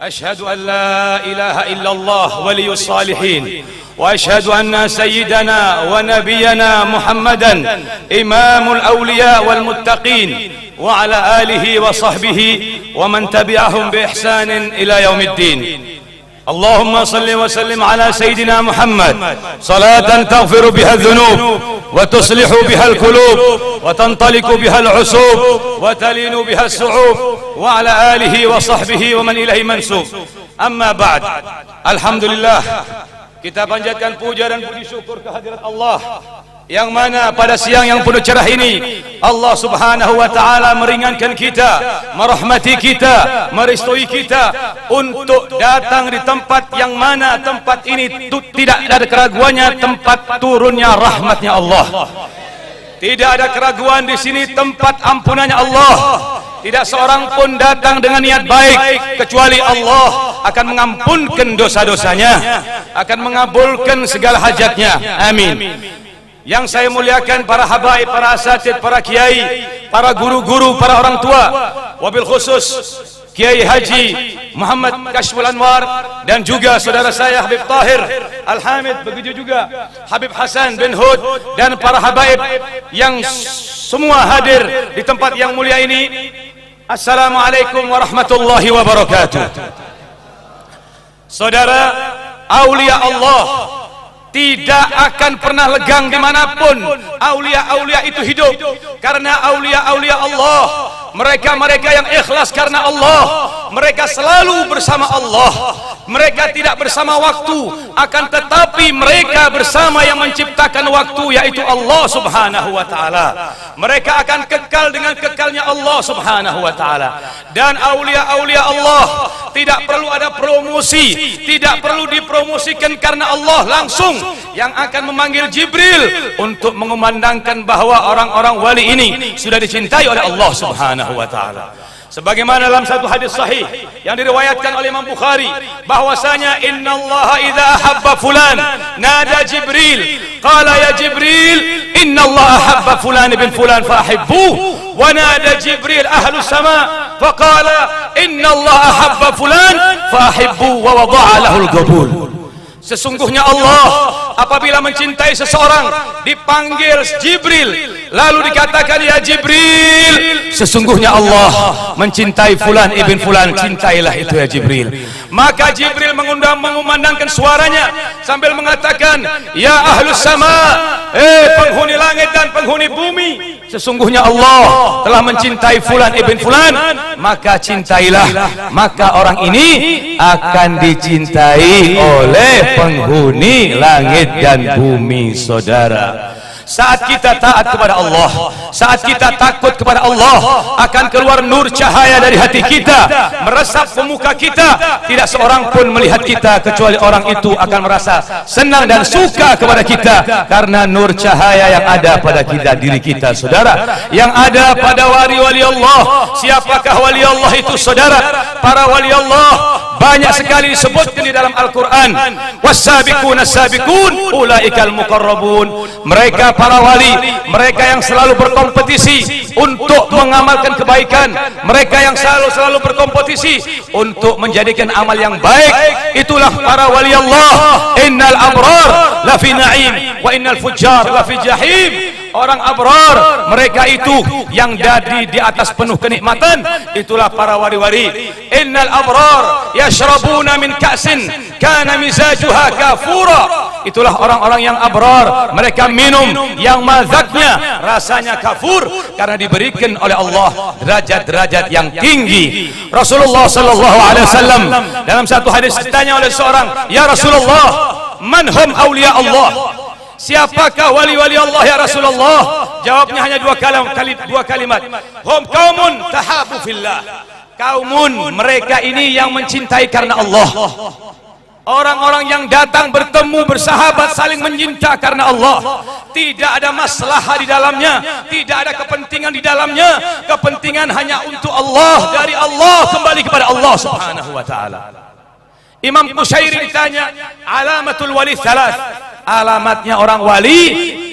أشهد أن لا إله إلا الله ولي الصالحين وأشهد أن سيدنا ونبينا محمدا إمام الأولياء والمتقين وعلى آله وصحبه ومن تبعهم بإحسان إلى يوم الدين. اللهم صل وسلم على سيدنا محمد صلاة تغفر بها الذنوب وتصلح بها القلوب وتنطلق بها العصوب وتلين بها الصعوب وعلى آله وصحبه ومن إليه منسوب. أما بعد, Alhamdulillah, kita panjatkan puja dan puji syukur kehadirat Allah yang mana pada siang yang penuh cerah ini Allah Subhanahu wa taala meringankan kita, merahmati kita, merestui kita untuk datang di tempat yang mana tempat ini tidak ada keraguannya tempat turunnya rahmatnya Allah. Tidak ada keraguan di sini tempat ampunannya Allah. Tidak seorang pun datang dengan niat baik kecuali Allah akan mengampunkan dosa-dosanya, akan mengabulkan segala hajatnya. Amin. Yang saya muliakan para habaib, para asatid, para kiai, para guru-guru, para orang tua, wabil khusus Kiai Haji Muhammad Kashful Anwar dan juga saudara saya Habib Tahir Al-Hamid, begitu juga Habib Hasan bin Hud dan para habaib yang semua hadir di tempat yang mulia ini. Assalamualaikum warahmatullahi wabarakatuh. Saudara, aulia Allah tidak akan pernah legang dimanapun aulia-aulia itu hidup, karena aulia-aulia Allah, mereka-mereka yang ikhlas karena Allah, mereka selalu bersama Allah. Mereka tidak bersama waktu, akan tetapi mereka bersama yang menciptakan waktu, yaitu Allah Subhanahu wa taala. Mereka akan kekal dengan kekalnya Allah Subhanahu wa taala. Dan aulia-aulia Allah tidak perlu ada promosi, tidak perlu dipromosikan, karena Allah langsung yang akan memanggil Jibril untuk mengumandangkan bahwa orang-orang wali ini sudah dicintai oleh Allah Subhanahu wa taala. Sebagaimana dalam satu hadis sahih yang diriwayatkan oleh Imam Bukhari bahwasanya innallaha idza ahabba fulan nada Jibril qala ya Jibril inna Allah ahabba fulan bin fulan fahibbuh wa nada Jibril ahlus sama faqala inna Allah ahabba fulan fahibbuh wa wada'a lahul qabul. Sesungguhnya Allah apabila mencintai seseorang dipanggil Jibril, lalu dikatakan ya Jibril, sesungguhnya Allah mencintai fulan ibn fulan, cintailah itu ya Jibril. Maka Jibril mengumandangkan suaranya sambil mengatakan ya ahlus sama, penghuni langit dan penghuni bumi, sesungguhnya Allah telah mencintai fulan ibn fulan, maka cintailah, maka orang ini akan dicintai oleh penghuni langit dan bumi. Saudara, saat kita taat kepada Allah, saat kita takut kepada Allah, akan keluar nur cahaya dari hati kita, meresap ke muka kita. Tidak seorang pun melihat kita kecuali orang itu akan merasa senang dan suka kepada kita karena nur cahaya yang ada pada kita, diri kita. Saudara, yang ada pada wali-wali Allah. Siapakah wali Allah itu, saudara? Para wali Allah banyak sekali disebutkan di dalam Al-Quran. Was-sabiquna as-sabiqun ulaikal muqarrabun. Mereka para wali, mereka yang selalu berkompetisi untuk mengamalkan kebaikan, mereka yang selalu berkompetisi untuk menjadikan amal yang baik. Itulah para wali Allah. Innal abrar lafi na'im wa innal fujjar lafi jahim. Orang abrar, mereka itu yang jadi di atas penuh kenikmatan, itulah para wali-wali. Innal abrar yashrabuna min ka'sin kana mizajuha kafura. Itulah orang-orang yang abrar, mereka minum yang mazaknya rasanya kafur karena diberikan oleh Allah derajat-derajat yang tinggi. Rasulullah sallallahu alaihi wasallam dalam satu hadis ditanya oleh seorang, "Ya Rasulullah, man hum awliya Allah?" Siapakah wali-wali Allah ya Rasulullah? Jawabnya hanya dua kalimat. Hum qaumun tahabu fillah. Kaumun, mereka ini yang mencintai karena Allah. Orang-orang yang datang bertemu bersahabat saling mencinta karena Allah. Tidak ada masalah di dalamnya, tidak ada kepentingan di dalamnya. Kepentingan hanya untuk Allah, dari Allah kembali kepada Allah Subhanahu wa taala. Imam Qushairi ditanya, alamatul wali thalath. Alamatnya orang wali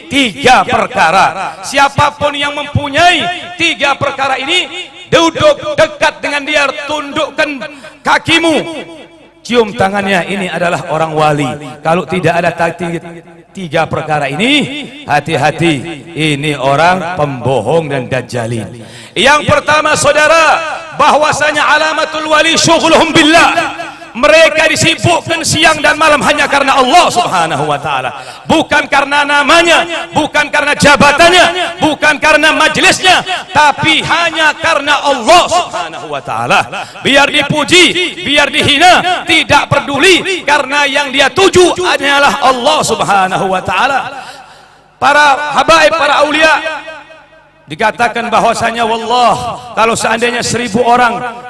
tiga perkara. Siapapun yang mempunyai tiga perkara ini, duduk dekat dengan dia, tundukkan kakimu, cium tangannya, ini adalah orang wali. Kalau tidak ada tiga perkara ini, hati-hati, ini orang pembohong dan dajjalin. Yang pertama, saudara, bahwasanya alamatul wali syughluhum billah. Mereka disibukkan siang dan malam hanya karena Allah Subhanahu wa taala. Bukan karena namanya, bukan karena jabatannya, bukan karena majelisnya, tapi hanya karena Allah Subhanahu wa taala. Biar dipuji, biar dihina, tidak peduli, karena yang dia tuju hanyalah Allah Subhanahu wa taala. Para habaib, para aulia, dikatakan bahwasanya wallah, kalau seandainya 1000 orang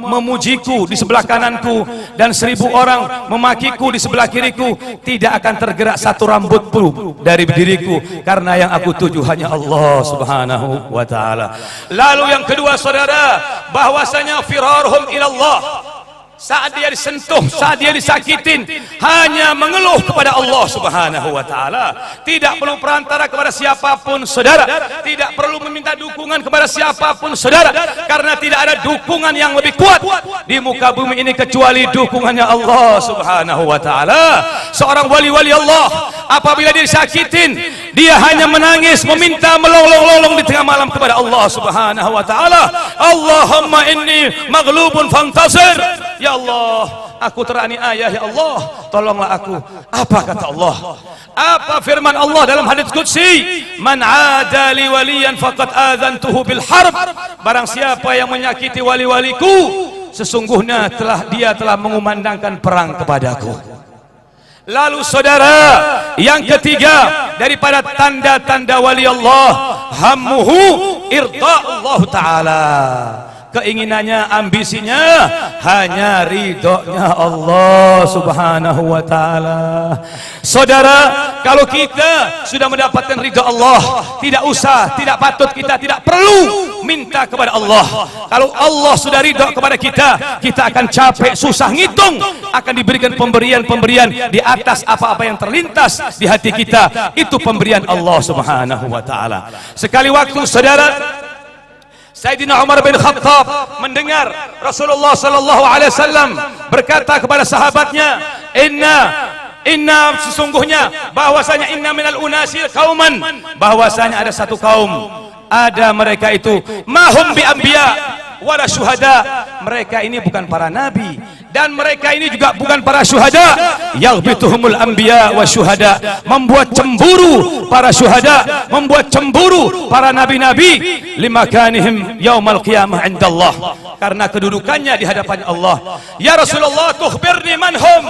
memujiku di sebelah kananku dan 1000 orang memakiku di sebelah kiriku, tidak akan tergerak satu rambut pun dari diriku, karena yang aku tuju hanya Allah Subhanahu wa taala. Lalu yang kedua, saudara, bahwasanya firarhum ilallah. Saat dia disentuh, saat dia disakitin, hanya mengeluh kepada Allah Subhanahu wa taala. Tidak perlu perantara kepada siapapun, saudara. Tidak perlu meminta dukungan kepada siapapun, saudara, karena tidak ada dukungan yang lebih kuat di muka bumi ini kecuali dukungannya Allah Subhanahu wa taala. Seorang wali-wali Allah apabila dia disakitin, dia hanya menangis, meminta melolong-lolong di tengah malam kepada Allah Subhanahu wa taala. Allahumma inni maghlubun fantasir. Ya Allah, aku teraniaya, ya Allah, tolonglah aku. Apa kata Allah? Apa firman Allah dalam hadits qudsi? Man 'ada li waliyan faqad adzantuhu bil harb. Barang siapa yang menyakiti wali-waliku, sesungguhnya dia telah mengumandangkan perang kepadaku. Lalu saudara, yang ketiga daripada tanda-tanda wali Allah, hammuhu irda'ullah taala. Keinginannya, ambisinya hanya ridhonya Allah Subhanahu wa taala. Saudara, kalau kita sudah mendapatkan ridha Allah, tidak usah, tidak patut kita, tidak perlu minta kepada Allah. Kalau Allah sudah ridha kepada kita, kita akan capek susah ngitung, akan diberikan pemberian-pemberian di atas apa-apa yang terlintas di hati kita. Itu pemberian Allah Subhanahu wa taala. Sekali waktu saudara Sayyidina Umar bin Khattab mendengar Rasulullah sallallahu alaihi wasallam berkata kepada sahabatnya, Inna sesungguhnya bahwasanya inna minal unasi kauman, bahwasanya ada satu kaum, ada mereka itu mahum bi anbiya wala syuhada, mereka ini bukan para nabi dan mereka ini juga bukan para syuhada. Yaghbituhumul anbiya wa syuhada, membuat cemburu para syuhada, membuat cemburu para nabi-nabi, limakanihim yaumal qiyamah indallah, karena kedudukannya di hadapan Allah. Ya Rasulullah, tukhbirni manhum,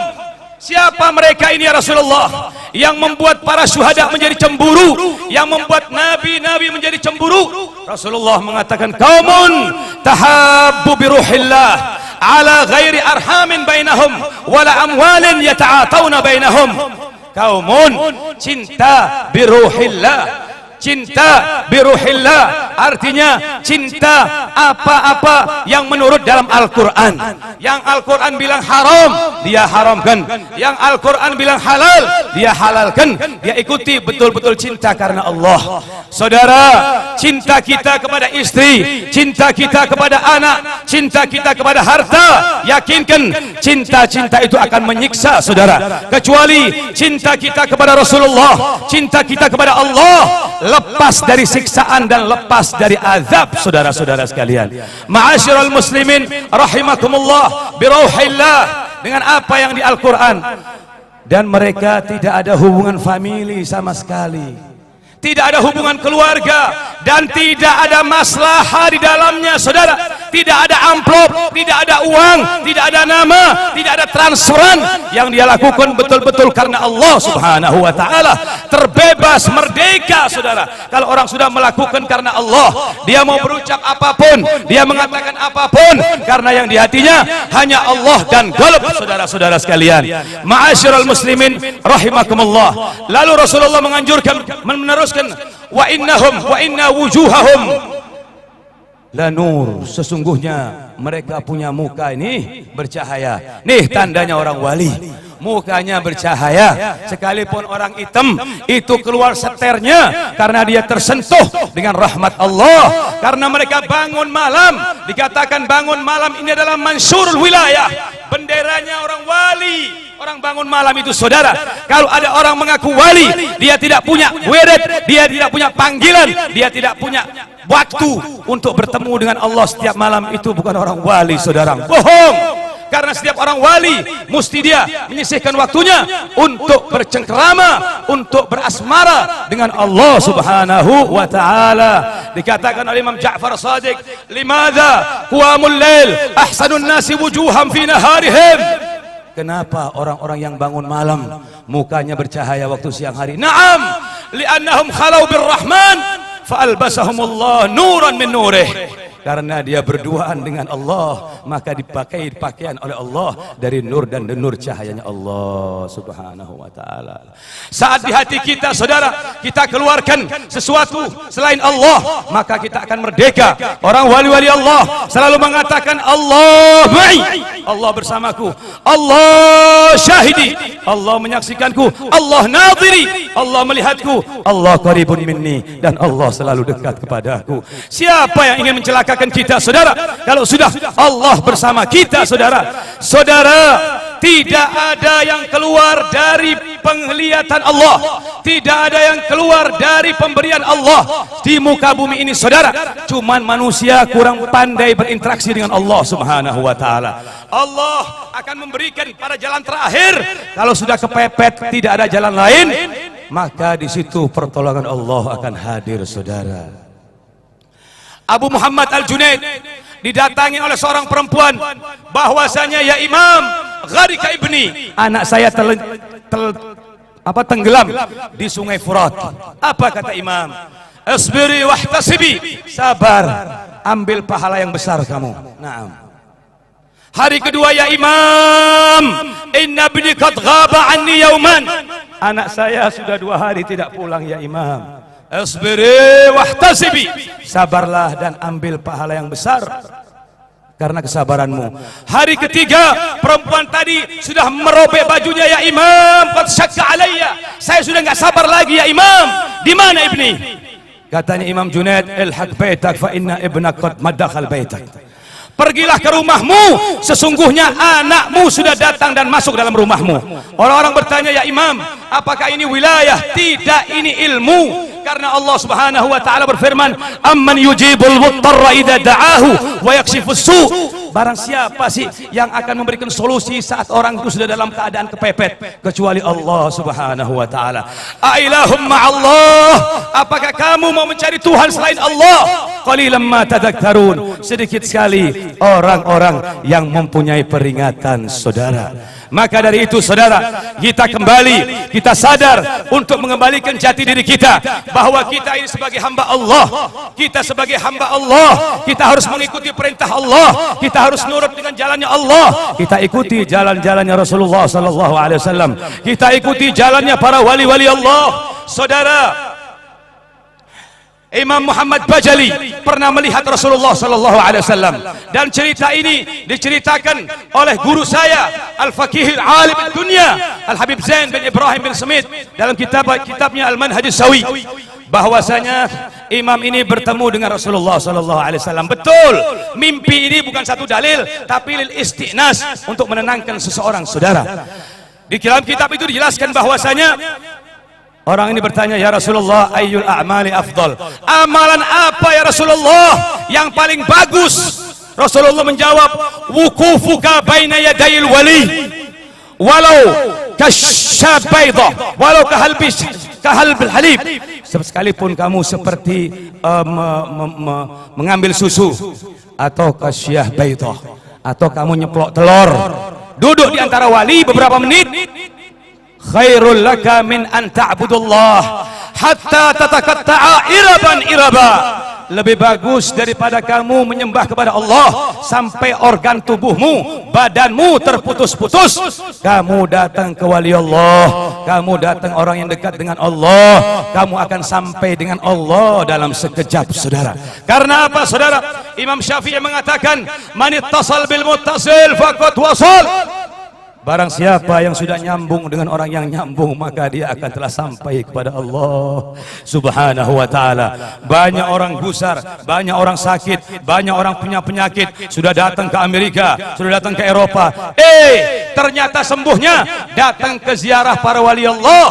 siapa mereka ini ya Rasulullah, yang membuat para syuhada menjadi cemburu, yang membuat nabi-nabi menjadi cemburu? Rasulullah mengatakan, qaumun tahabbu bi ruhillah ala ghairi arhamin bainahum wala amwalin yata'atawna bainahum. Qaumun cinta bi ruhillah, cinta biruhillah artinya cinta apa-apa yang menurut dalam Al-Quran. Yang Al-Quran bilang haram, dia haramkan. Yang Al-Quran bilang halal, dia halalkan. Dia ikuti, betul-betul cinta karena Allah. Saudara, cinta kita kepada istri, cinta kita kepada anak, cinta kita kepada harta, yakinkan cinta-cinta itu akan menyiksa saudara. Kecuali cinta kita kepada Rasulullah, cinta kita kepada Allah, lepas dari siksaan dan lepas dari azab saudara-saudara sekalian. Ma'asyiral muslimin rahimakumullah, birauhillah, dengan apa yang di Al-Quran. Dan mereka tidak ada hubungan famili sama sekali, tidak ada hubungan keluarga, dan tidak ada maslahah di dalamnya saudara. Tidak ada amplop, tidak ada uang, tidak ada nama, tidak ada transferan. Yang dia lakukan betul-betul karena Allah Subhanahu wa taala. Terbebas, merdeka saudara. Kalau orang sudah melakukan karena Allah, dia mau berucap apapun, dia mengatakan apapun, karena yang di hatinya hanya Allah dan qalb saudara-saudara sekalian. Ma'asyiral muslimin rahimakumullah. Lalu Rasulullah menganjurkan, meneruskan, wa inna wujuhahum la nur, sesungguhnya mereka punya muka ini bercahaya. Nih tandanya orang wali, mukanya bercahaya. Sekalipun orang hitam itu keluar seternya karena dia tersentuh dengan rahmat Allah. Karena mereka bangun malam, dikatakan bangun malam ini adalah mansyurul wilayah, benderanya orang wali. Orang bangun malam itu saudara, kalau ada orang mengaku wali, dia tidak punya wirid, dia tidak punya panggilan, dia tidak punya waktu untuk bertemu dengan Allah setiap malam, itu bukan orang wali saudara, bohong. Karena setiap orang wali mesti dia menyisihkan waktunya untuk bercengkrama, untuk berasmara dengan Allah Subhanahu wa taala. Dikatakan oleh Imam Ja'far Shadiq, limadza qiyamul lail ahsanun nasi wujuhan fi naharihim. Kenapa orang-orang yang bangun malam mukanya bercahaya waktu siang hari? Naam, li'annahum khalau birrahman fa'albasahumullah nuran min nurih. Karena dia berduaan dengan Allah, maka dipakai pakaian oleh Allah dari nur dan nur cahayanya Allah Subhanahu wa taala. Saat di hati kita saudara, kita keluarkan sesuatu selain Allah, maka kita akan merdeka. Orang wali-wali Allah selalu mengatakan Allah ma'i, Allah bersamaku, Allah syahidi, Allah menyaksikanku, Allah nadhiri, Allah melihatku, Allah qaribun minni, dan Allah selalu dekat kepadaku. Siapa yang ingin mencelakakan kita saudara? Kalau sudah Allah bersama kita saudara, tidak ada yang keluar dari penglihatan Allah, tidak ada yang keluar dari pemberian Allah di muka bumi ini saudara. Cuman manusia kurang pandai berinteraksi dengan Allah Subhanahu wa taala. Allah akan memberikan pada jalan terakhir. Kalau sudah kepepet, tidak ada jalan lain, maka di situ pertolongan Allah akan hadir saudara. Abu Muhammad Al-Junaid didatangi oleh seorang perempuan, bahwasanya ya Imam, gharika ibni, anak saya tenggelam di sungai Furat. Apa kata Imam? Asbiri wahtasibi, sabar, ambil pahala yang besar kamu. Naam. Hari kedua, ya Imam, inna ibni qad ghaba anni yauman, anak saya sudah 2 hari tidak pulang ya Imam. Asbiri wahtasibi, sabarlah dan ambil pahala yang besar karena kesabaranmu. Hari ketiga perempuan tadi sudah merobek bajunya ya Imam, qad syakka alayya, saya sudah enggak sabar lagi ya Imam. Di mana ibni? Katanya Imam Junaid, ilhaq baitak fa inna ibnak qad madakhal baitak. Pergilah ke rumahmu, sesungguhnya anakmu sudah datang dan masuk dalam rumahmu. Orang-orang bertanya, ya Imam, apakah ini wilayah? Tidak, ini ilmu. Karena Allah Subhanahu wa taala berfirman, amman yujibul muttarra idza da'ahu wa yakshifus su'. Barang siapa sih yang akan memberikan solusi saat orang itu sudah dalam keadaan kepepet, kecuali Allah Subhanahu wa taala. Ailahum ma'allah, apakah kamu mau mencari Tuhan selain Allah? Qalilan ma tadhakkarun, sedikit sekali orang-orang yang mempunyai peringatan, saudara. Maka dari itu saudara, kita kembali, kita sadar untuk mengembalikan jati diri kita, bahwa kita ini sebagai hamba Allah, kita sebagai hamba Allah, kita harus mengikuti perintah Allah, kita harus nurut dengan jalannya Allah, kita ikuti jalan-jalannya Rasulullah sallallahu alaihi wasallam, kita ikuti jalannya para wali-wali Allah. Saudara, Imam Muhammad Bajali pernah melihat Rasulullah sallallahu alaihi wasallam, dan cerita ini diceritakan oleh guru saya Al-Faqih Al-Alim Dunia Al-Habib Zain bin Ibrahim bin Smith dalam kitabnya Al-Manhaj As-Sawi, bahwasanya imam ini bertemu dengan Rasulullah sallallahu alaihi wasallam. Betul, mimpi ini bukan satu dalil, tapi lil istinas, untuk menenangkan seseorang, saudara. Di dalam kitab itu dijelaskan bahwasanya orang ini bertanya, ya Rasulullah, ayyul a'mali afdal, amalan apa ya Rasulullah yang paling bagus? Rasulullah menjawab, wukufuka baina yadayil wali walau kasyabaydah walau kahalbil halib, sekalipun kamu seperti mengambil susu, atau kasyah baydah, atau kamu nyeplok telur, duduk di antara wali beberapa menit, khairul laka min an ta'budullah hatta tatakatta'a iraban iraba, lebih bagus daripada kamu menyembah kepada Allah sampai organ tubuhmu, badanmu terputus-putus. Kamu datang ke wali Allah, kamu datang orang yang dekat dengan Allah, kamu akan sampai dengan Allah dalam sekejap, saudara. Karena apa, saudara? Imam Syafi'i mengatakan, man ittasal bil muttasil faqad wasal. Barang siapa yang sudah nyambung dengan orang yang nyambung, maka dia akan telah sampai kepada Allah Subhanahu wa ta'ala. Banyak orang gusar, banyak orang sakit, banyak orang punya penyakit, sudah datang ke Amerika, sudah datang ke Eropa, ternyata sembuhnya datang ke ziarah para wali Allah,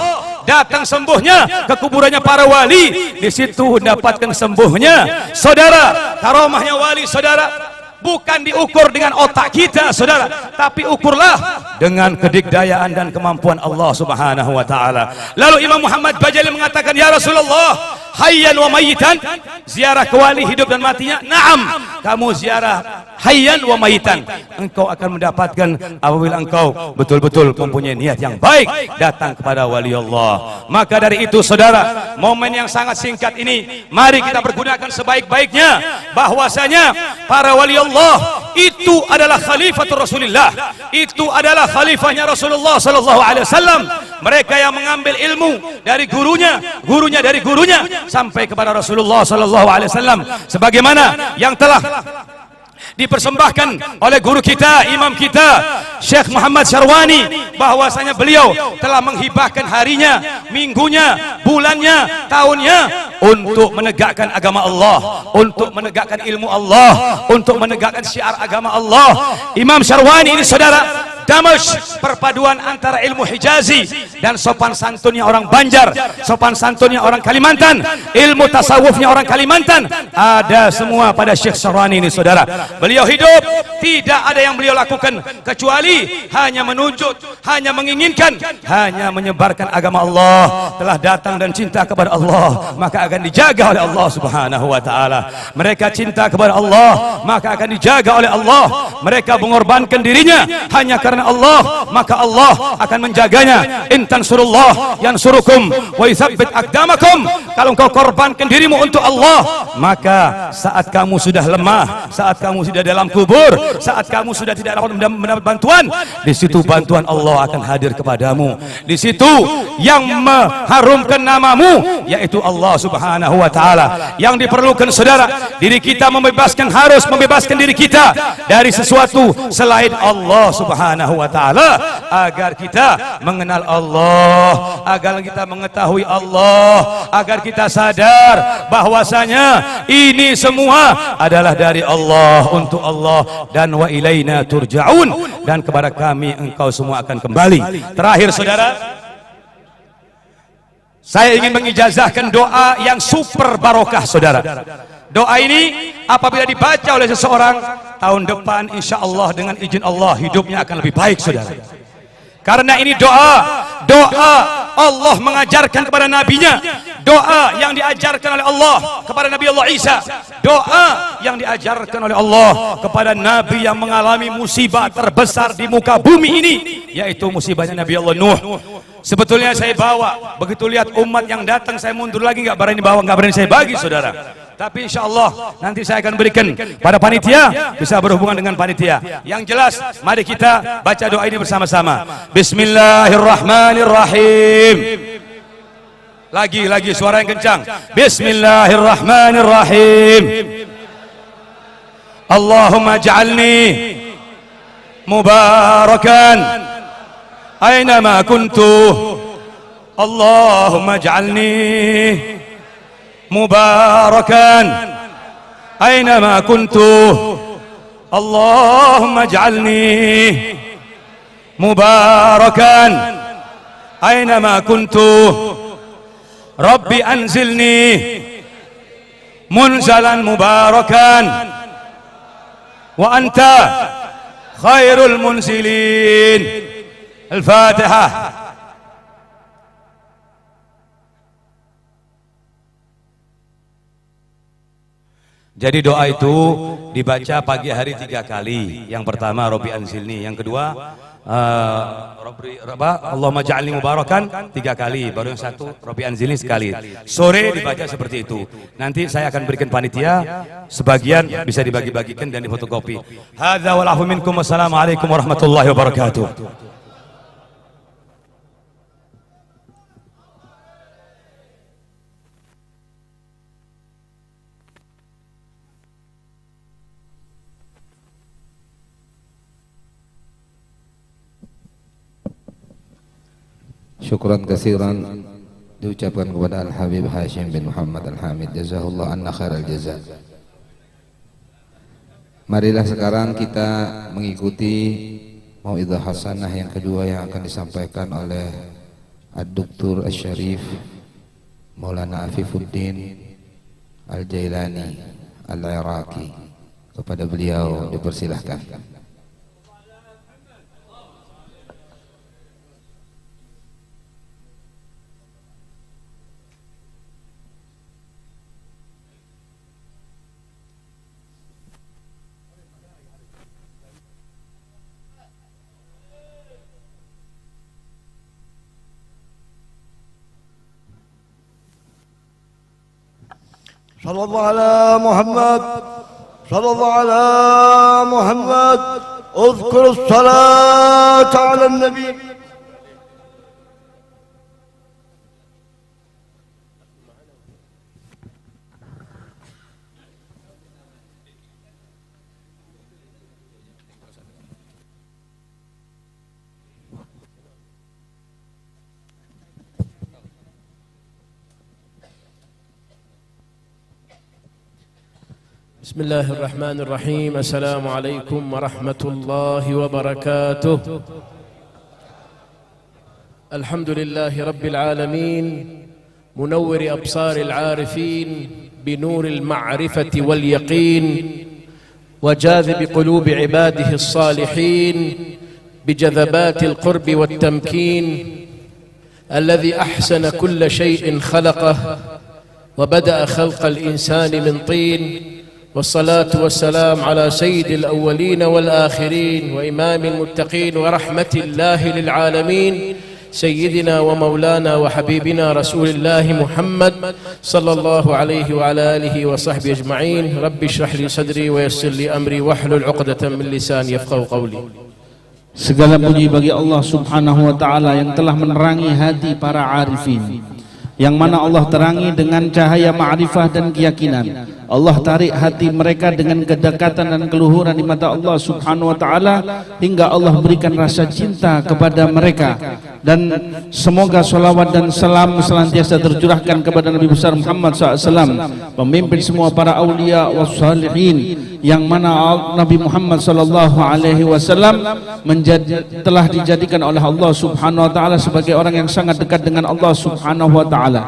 datang sembuhnya ke kuburannya para wali, di situ mendapatkan sembuhnya. Saudara, karomahnya wali, saudara, bukan diukur dengan otak kita, saudara, tapi ukurlah dengan kedikdayaan dan kemampuan Allah Subhanahu wa ta'ala. Lalu Imam Muhammad Bajali mengatakan, ya Rasulullah, hayyan wa mayitan, ziarah ke wali hidup dan matinya? Naam, kamu ziarah hayyan wa mayitan, engkau akan mendapatkan apabila engkau betul-betul mempunyai niat yang baik datang kepada wali Allah. Maka dari itu, saudara, momen yang sangat singkat ini mari kita pergunakan sebaik-baiknya, bahwasanya para wali Allah itu adalah khalifatul Rasulullah, itu adalah khalifahnya Rasulullah sallallahu alaihi wasallam. Mereka yang mengambil ilmu dari gurunya, gurunya dari gurunya, sampai kepada Rasulullah sallallahu alaihi wasallam, sebagaimana yang telah dipersembahkan oleh guru kita, imam kita Syekh Muhammad Syarwani, bahwasanya beliau telah menghibahkan harinya, minggunya, bulannya, tahunnya untuk menegakkan agama Allah, untuk menegakkan ilmu Allah, untuk menegakkan syiar agama Allah. Imam Syarwani ini, saudara, Damash, perpaduan antara ilmu Hijazi dan sopan santunnya orang Banjar, sopan santunnya orang Kalimantan, ilmu tasawufnya orang Kalimantan, ada semua pada Syekh Syarwani ini, saudara. Beliau hidup, tidak ada yang beliau lakukan kecuali hanya menunjuk, hanya menginginkan, hanya menyebarkan agama Allah. Telah datang dan cinta kepada Allah, maka akan dijaga oleh Allah Subhanahu wa ta'ala. Mereka cinta kepada Allah, maka akan dijaga oleh Allah. Mereka mengorbankan dirinya hanya karena karena Allah, maka Allah akan menjaganya. In tansurullah yansurukum wa yutsabbit aqdamakum. Kalau engkau korbankan dirimu untuk Allah, maka saat kamu sudah lemah, saat kamu sudah dalam kubur, saat kamu sudah tidak mendapat bantuan, di situ bantuan Allah akan hadir kepadamu. Di situ yang mengharumkan namamu yaitu Allah Subhanahu wa taala. Yang diperlukan saudara, diri kita harus membebaskan diri kita dari sesuatu selain Allah Subhanahu wa taala, agar kita mengenal Allah, agar kita mengetahui Allah, agar kita sadar bahwasanya ini semua adalah dari Allah, untuk Allah, dan wa ilaina turja'un, dan kepada kami engkau semua akan kembali. Terakhir saudara, saya ingin mengijazahkan doa yang super barokah saudara. Doa ini apabila dibaca oleh seseorang, tahun depan insya Allah dengan izin Allah hidupnya akan lebih baik saudara. Karena ini doa Allah mengajarkan kepada nabinya, doa yang diajarkan oleh Allah kepada Nabi Allah Isa, doa yang diajarkan oleh Allah kepada nabi yang mengalami musibah terbesar di muka bumi ini, yaitu musibahnya Nabi Allah Nuh. Sebetulnya saya bawa, begitu lihat umat yang datang saya mundur lagi, nggak berani bawa, nggak berani saya bagi saudara. Tapi insya Allah nanti saya akan berikan pada panitia, bisa berhubungan dengan panitia. Yang jelas, mari kita baca doa ini bersama-sama. Bismillahirrahmanirrahim. Lagi suara yang kencang. Bismillahirrahmanirrahim. Allahumma ja'alni mubarakan aynama kuntu. Allahumma ja'alni mubarakan aynama kuntu. Allahumma ja'alni mubarakan aynama kuntu. Rabbi anzilni munzalan mubarakan wa anta khairul munzilin. Al-Fatihah. Jadi doa itu dibaca pagi hari 3 kali. Yang pertama Rabbi anzilni, yang kedua Allahumma ja'alni mubarakan 3 kali, baru yang satu Rabbi anzilni sekali. Sore dibaca seperti itu. Nanti saya akan berikan panitia, sebagian bisa dibagi-bagikan dan difotokopi. Hadza wal afu minkum, wassalamualaikum warahmatullahi wabarakatuh. Syukran kasiran diucapkan kepada Al-Habib Hashim bin Muhammad Al-Hamid, jazahullah anna khairal jaza. Marilah sekarang kita mengikuti mau'idhah hasanah yang kedua yang akan disampaikan oleh Ad-Doktor Asy-Syarif Maulana Afifuddin Al-Jailani Al-Iraqi. Kepada beliau dipersilahkan. صلى الله على محمد صلى الله على محمد. اذكر الصلاة على النبي. بسم الله الرحمن الرحيم. السلام عليكم ورحمة الله وبركاته. الحمد لله رب العالمين منور أبصار العارفين بنور المعرفة واليقين وجاذب قلوب عباده الصالحين بجذبات القرب والتمكين الذي أحسن كل شيء خلقه وبدأ خلق الإنسان من طين والصلاة والسلام على سيد الأولين والآخرين وإمام المتقين ورحمة الله للعالمين سيدنا ومولانا وحبيبنا رسول الله محمد صلى الله عليه وعلى آله وصحبه أجمعين. رب اشرح لي صدري ويسر لي أمري واحلل عقدة من لساني يفقهوا قولي. Segala puji bagi Allah Subhanahu wa taala yang telah menerangi hati para arifin, yang mana Allah terangi dengan cahaya ma'rifah dan keyakinan. Allah tarik hati mereka dengan kedekatan dan keluhuran di mata Allah Subhanahu wa taala hingga Allah berikan rasa cinta kepada mereka. Dan semoga salawat dan salam senantiasa tercurahkan kepada Nabi besar Muhammad SAW, pemimpin semua para aulia wassalihin, yang mana Nabi Muhammad SAW telah dijadikan oleh Allah Subhanahu wa taala sebagai orang yang sangat dekat dengan Allah Subhanahu wa taala.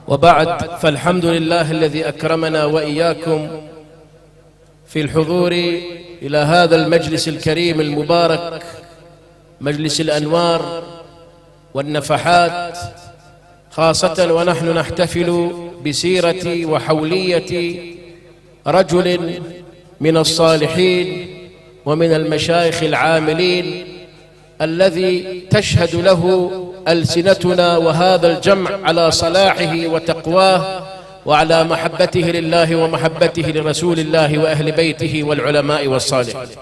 وبعد فالحمد لله الذي أكرمنا وإياكم في الحضور إلى هذا المجلس الكريم المبارك، مجلس الأنوار والنفحات، خاصة ونحن نحتفل بسيرة وحولية رجل من الصالحين ومن المشايخ العاملين الذي تشهد له ألسنتنا وهذا الجمع على صلاحه وتقواه وعلى محبته لله ومحبته لرسول الله وأهل بيته والعلماء والصالحين.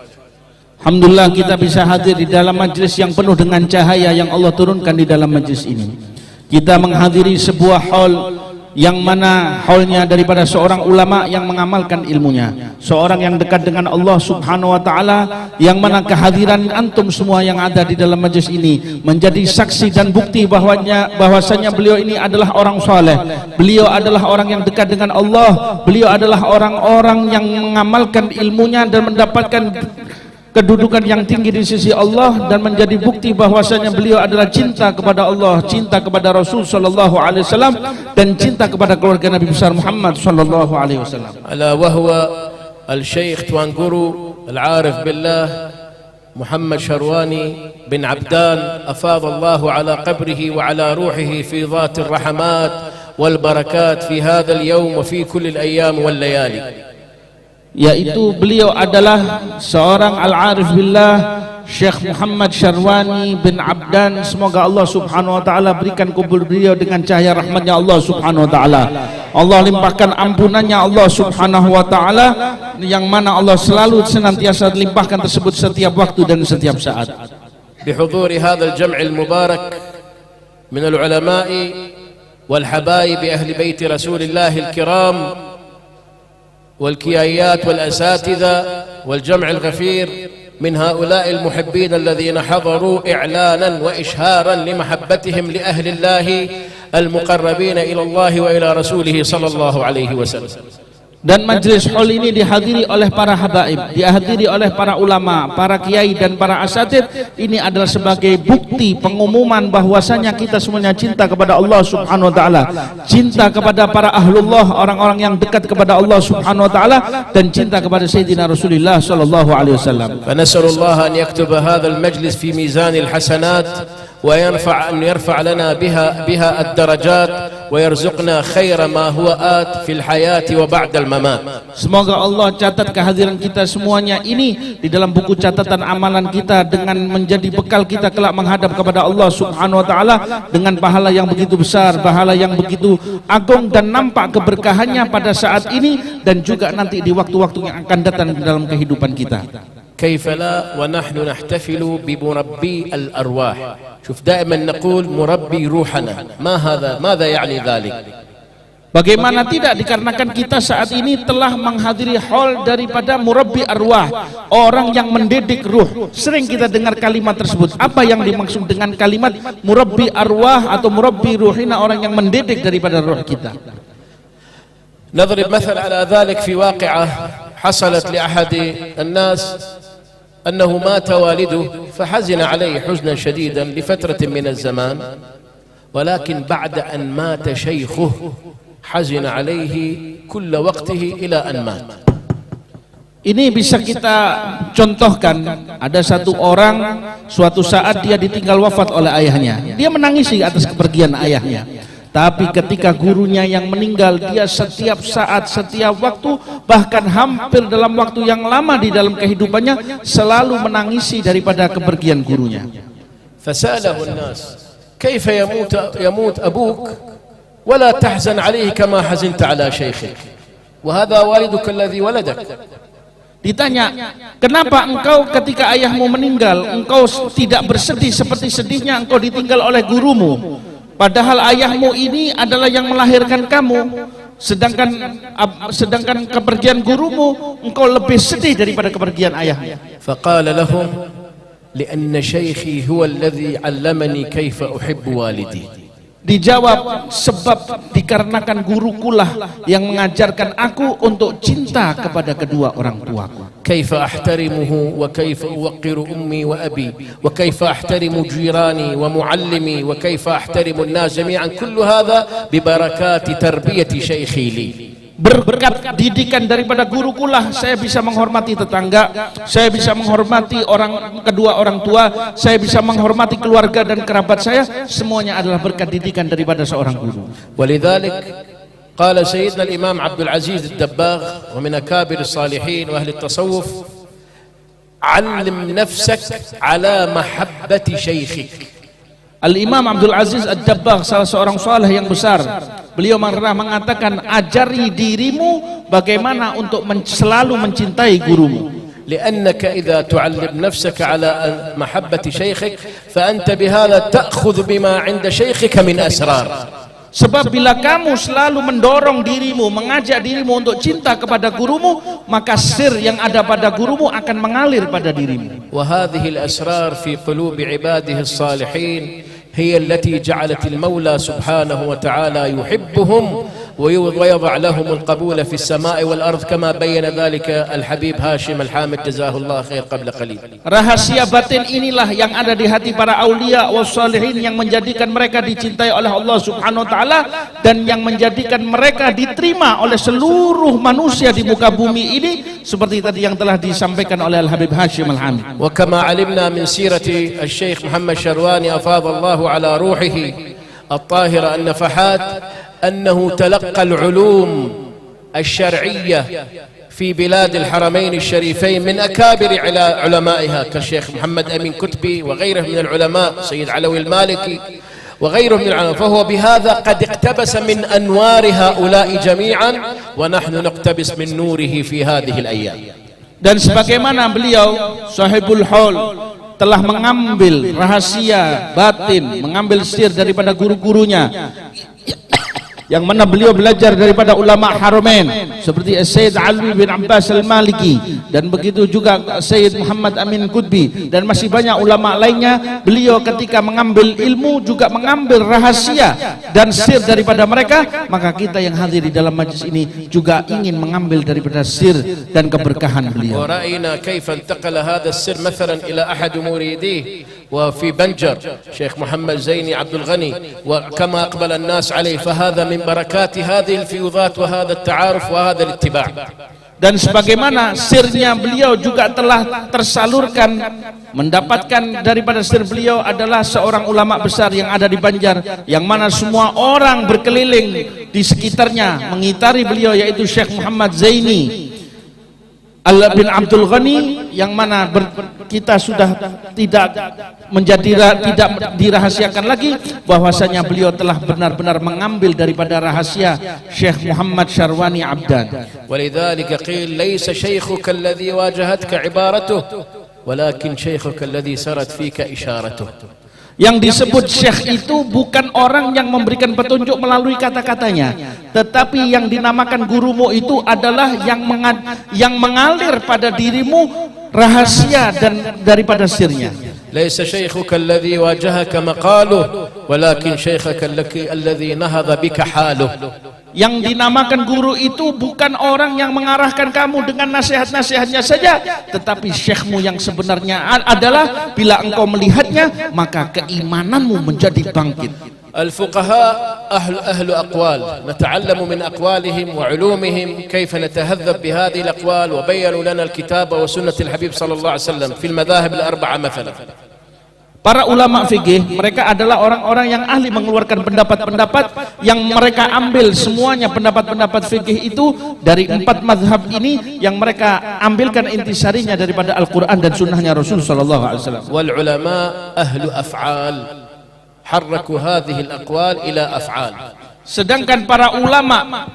Alhamdulillah kita bisa hadir di dalam majlis yang penuh dengan cahaya yang Allah turunkan di dalam majlis ini. Kita menghadiri sebuah hall yang mana haulnya daripada seorang ulama yang mengamalkan ilmunya, seorang yang dekat dengan Allah Subhanahu wa taala, yang mana kehadiran antum semua yang ada di dalam majlis ini menjadi saksi dan bukti bahwasanya beliau ini adalah orang saleh, beliau adalah orang yang dekat dengan Allah, beliau adalah orang-orang yang mengamalkan ilmunya dan mendapatkan kedudukan yang tinggi di sisi Allah, dan menjadi bukti bahwasanya beliau adalah cinta kepada Allah, cinta kepada Rasul sallallahu alaihi wasallam, dan cinta kepada keluarga Nabi besar Muhammad sallallahu alaihi wasallam. Ala wa huwa al-Syekh Tuan Guru al-Arif billah Muhammad Sharwani bin Abdan, afadha Allah ala qabrihi wa ala ruhihi fi dhati ar-rahmat wal barakat fi hadha al-yawm wa fi kulli al-ayyam wal layali. Yaitu beliau adalah seorang al-arif billah Syekh Muhammad Sharwani bin Abdan. Semoga Allah Subhanahu wa taala berikan kubur beliau dengan cahaya rahmatnya Allah Subhanahu wa taala. Allah limpahkan ampunannya Allah Subhanahu wa taala, yang mana Allah selalu senantiasa limpahkan tersebut setiap waktu dan setiap saat. Bihuduri hadzal jam' al-mubarak min al-ulama'i wal habaib ahli bait Rasulillah al-kiram والكيايات والأساتذة والجمع الغفير من هؤلاء المحبين الذين حضروا إعلانا وإشهارا لمحبتهم لأهل الله المقربين إلى الله وإلى رسوله صلى الله عليه وسلم. Dan majlis hall ini dihadiri oleh para habaib, dihadiri oleh para ulama, para kiai dan para asatid. Ini adalah sebagai bukti pengumuman bahwasanya kita semuanya cinta kepada Allah Subhanahu wa taala, cinta kepada para ahlullah, orang-orang yang dekat kepada Allah Subhanahu wa taala, dan cinta kepada Sayyidina Rasulullah sallallahu alaihi wasallam. Fa nas'alullah an yaktuba hadzal majlis fi mizanil hasanat وينفع أن يرفع لنا بها الدرجات ويرزقنا خير ما هو آت في الحياة وبعد الممات. Semoga Allah catat kehadiran kita semuanya ini di dalam buku catatan amalan kita, dengan menjadi bekal kita kelak menghadap kepada Allah Subhanahu wa taala dengan pahala yang begitu besar, pahala yang begitu agung, dan nampak keberkahannya pada saat ini dan juga nanti di waktu-waktu yang akan datang dalam kehidupan kita. كيف لا ونحن نحتفل بمربي الأرواح. شوف دائما نقول مربي روحنا، ماذا يعني ذلك؟ Bagaimana tidak, dikarenakan kita saat ini telah menghadiri hall daripada murabbi arwah, orang yang mendidik ruh. Sering kita dengar kalimat tersebut. Apa yang dimaksud dengan kalimat murabbi arwah atau murabbi ruhina, orang yang mendidik daripada ruh kita? نضرب مثل على ذلك في واقعة حصلت لأحد الناس أنه مات والده فحزن عليه حزنا شديدا لفترة من الزمان، ولكن بعد أن مات شيخه حزن عليه كل وقته إلى أن مات. Ini bisa kita contohkan. Ada satu orang, suatu saat dia ditinggal wafat oleh ayahnya. Dia menangisi atas kepergian ayahnya. Tapi ketika gurunya yang meninggal, dia setiap saat, setiap waktu, bahkan hampir dalam waktu yang lama di dalam kehidupannya selalu menangisi daripada kepergian gurunya. فسأله الناس كيف يموت أبوك ولا تحزن عليه كما حزنت على شيخك وهذا والدك الذي ولدك. Ditanya, kenapa engkau ketika ayahmu meninggal, engkau tidak bersedih seperti sedihnya engkau ditinggal oleh gurumu, padahal ayahmu ini adalah yang melahirkan kamu, sedangkan kepergian gurumu engkau lebih sedih daripada kepergian ayahmu. فقال لهم لأن شيخي هو الذي علمني كيف أحب والدي. Dijawab, sebab dikarenakan gurukulah yang mengajarkan aku untuk cinta kepada kedua orang tuaku. كيف أحترمه وكيف أوقر أمي وأبي وكيف أحترم جيراني ومعلمي وكيف أحترم الناس جميعا، كل هذا ببركات تربية شيخي لي. Berkat didikan daripada gurukulah saya bisa menghormati tetangga, saya bisa menghormati kedua orang tua, saya bisa menghormati keluarga dan kerabat saya, semuanya adalah berkat didikan daripada seorang guru. ولذلك قال سيدنا الإمام عبد العزيز الدباغ ومن أكابر الصالحين وأهل التصوف: علم نفسك على محبة شيخك. Al-Imam Abdul Aziz Ad-Dabbagh, salah seorang saleh yang besar, beliau pernah mengatakan, ajari dirimu bagaimana untuk selalu mencintai gurumu. لأنك إذا تعلم نفسك على محبة شيخك فأنت بهذا تأخذ بما عند شيخك من أسرار. Sebab bila kamu selalu mendorong dirimu, mengajak dirimu untuk cinta kepada gurumu, maka sir yang ada pada gurumu akan mengalir pada dirimu. وهذه الأسرار في قلوب عباده الصالحين هي التي جعلت المولى سبحانه وتعالى يحبهم ويضع لهم القبول في السماء والأرض كما بين ذلك الحبيب هاشم الحامد جزاه الله خير قبل قليل. Rahasia batin inilah yang ada di hati para aulia wassalihin yang menjadikan mereka dicintai oleh Allah Subhanahu wa taala dan yang menjadikan mereka diterima oleh seluruh manusia di muka bumi ini, seperti tadi yang telah disampaikan oleh Al-Habib Hashim Al-Hamid. وكما علمنا من سيرة الشيخ محمد شرواني أفاض الله على روحه الطاهرة النفحات أنه تلقى العلوم الشرعية في بلاد الحرمين الشريفين من أكابر علمائها كالشيخ محمد أمين كتبي وغيره من العلماء، سيد علوي المالكي وغيره من العلماء، فهو بهذا قد اقتبس من أنوار هؤلاء جميعا ونحن نقتبس من نوره في هذه الأيام. Dan sebagaimana beliau Sahibul Haul telah mengambil rahasia batin, mengambil sir daripada guru-gurunya, yang mana beliau belajar daripada ulama Haramain seperti Sayyid Alwi bin Abbas Al-Maliki, dan begitu juga Sayyid Muhammad Amin Qutbi, dan masih banyak ulama lainnya. Beliau ketika mengambil ilmu juga mengambil rahasia dan sir daripada mereka, maka kita yang hadir di dalam majlis ini juga ingin mengambil daripada sir dan keberkahan beliau. ورأينا كيف انتقل هذا السر مثلا إلى أحد مريديه وفي بنجر شيخ محمد زيني عبد الغني، وكما أقبل الناس عليه، فهذا من بركات هذه الفيوضات وهذا التعارف وهذا الاتباع. Dan sebagaimana sirnya beliau juga telah tersalurkan, mendapatkan daripada sir beliau adalah seorang ulama besar yang ada di Banjar, yang mana semua orang berkeliling di sekitarnya mengitari beliau, yaitu Syekh Muhammad Zaini bin Abdul Ghani, yang mana kita sudah tidak dirahasiakan lagi bahwasanya beliau telah benar-benar mengambil daripada rahasia Syekh Muhammad Syarwani Abdan. ولذلك قيل ليس شيخك الذي واجهتك عبارته ولكن شيخك الذي سرت فيك إشارته. Yang disebut syekh itu bukan orang yang memberikan petunjuk melalui kata-katanya, tetapi yang dinamakan gurumu itu adalah yang mengalir pada dirimu rahasia dan daripada sirnya. ليس شيخك الذي واجهك مقاله ولكن شيخك الذي نهض بك حاله. Yang dinamakan guru itu bukan orang yang mengarahkan kamu dengan nasihat-nasihatnya saja, tetapi syekhmu yang sebenarnya adalah bila engkau melihatnya maka keimananmu menjadi bangkit. الفقهاء أهل أقوال، نتعلم من أقوالهم وعلومهم كيف نتهذب بهذه الأقوال، وبينوا لنا الكتاب وسنة الحبيب صلى الله عليه وسلم في المذاهب الأربعة مثلا. Para ulama fikih, mereka adalah orang-orang yang ahli mengeluarkan pendapat-pendapat yang mereka ambil semuanya pendapat-pendapat fikih itu dari 4 mazhab ini yang mereka ambilkan intisarinya daripada Al-Quran dan sunnahnya Rasul sallallahu alaihi wasallam. Wal ulama ahlu af'al harraku hadhihi al-aqwal ila af'al. Sedangkan para ulama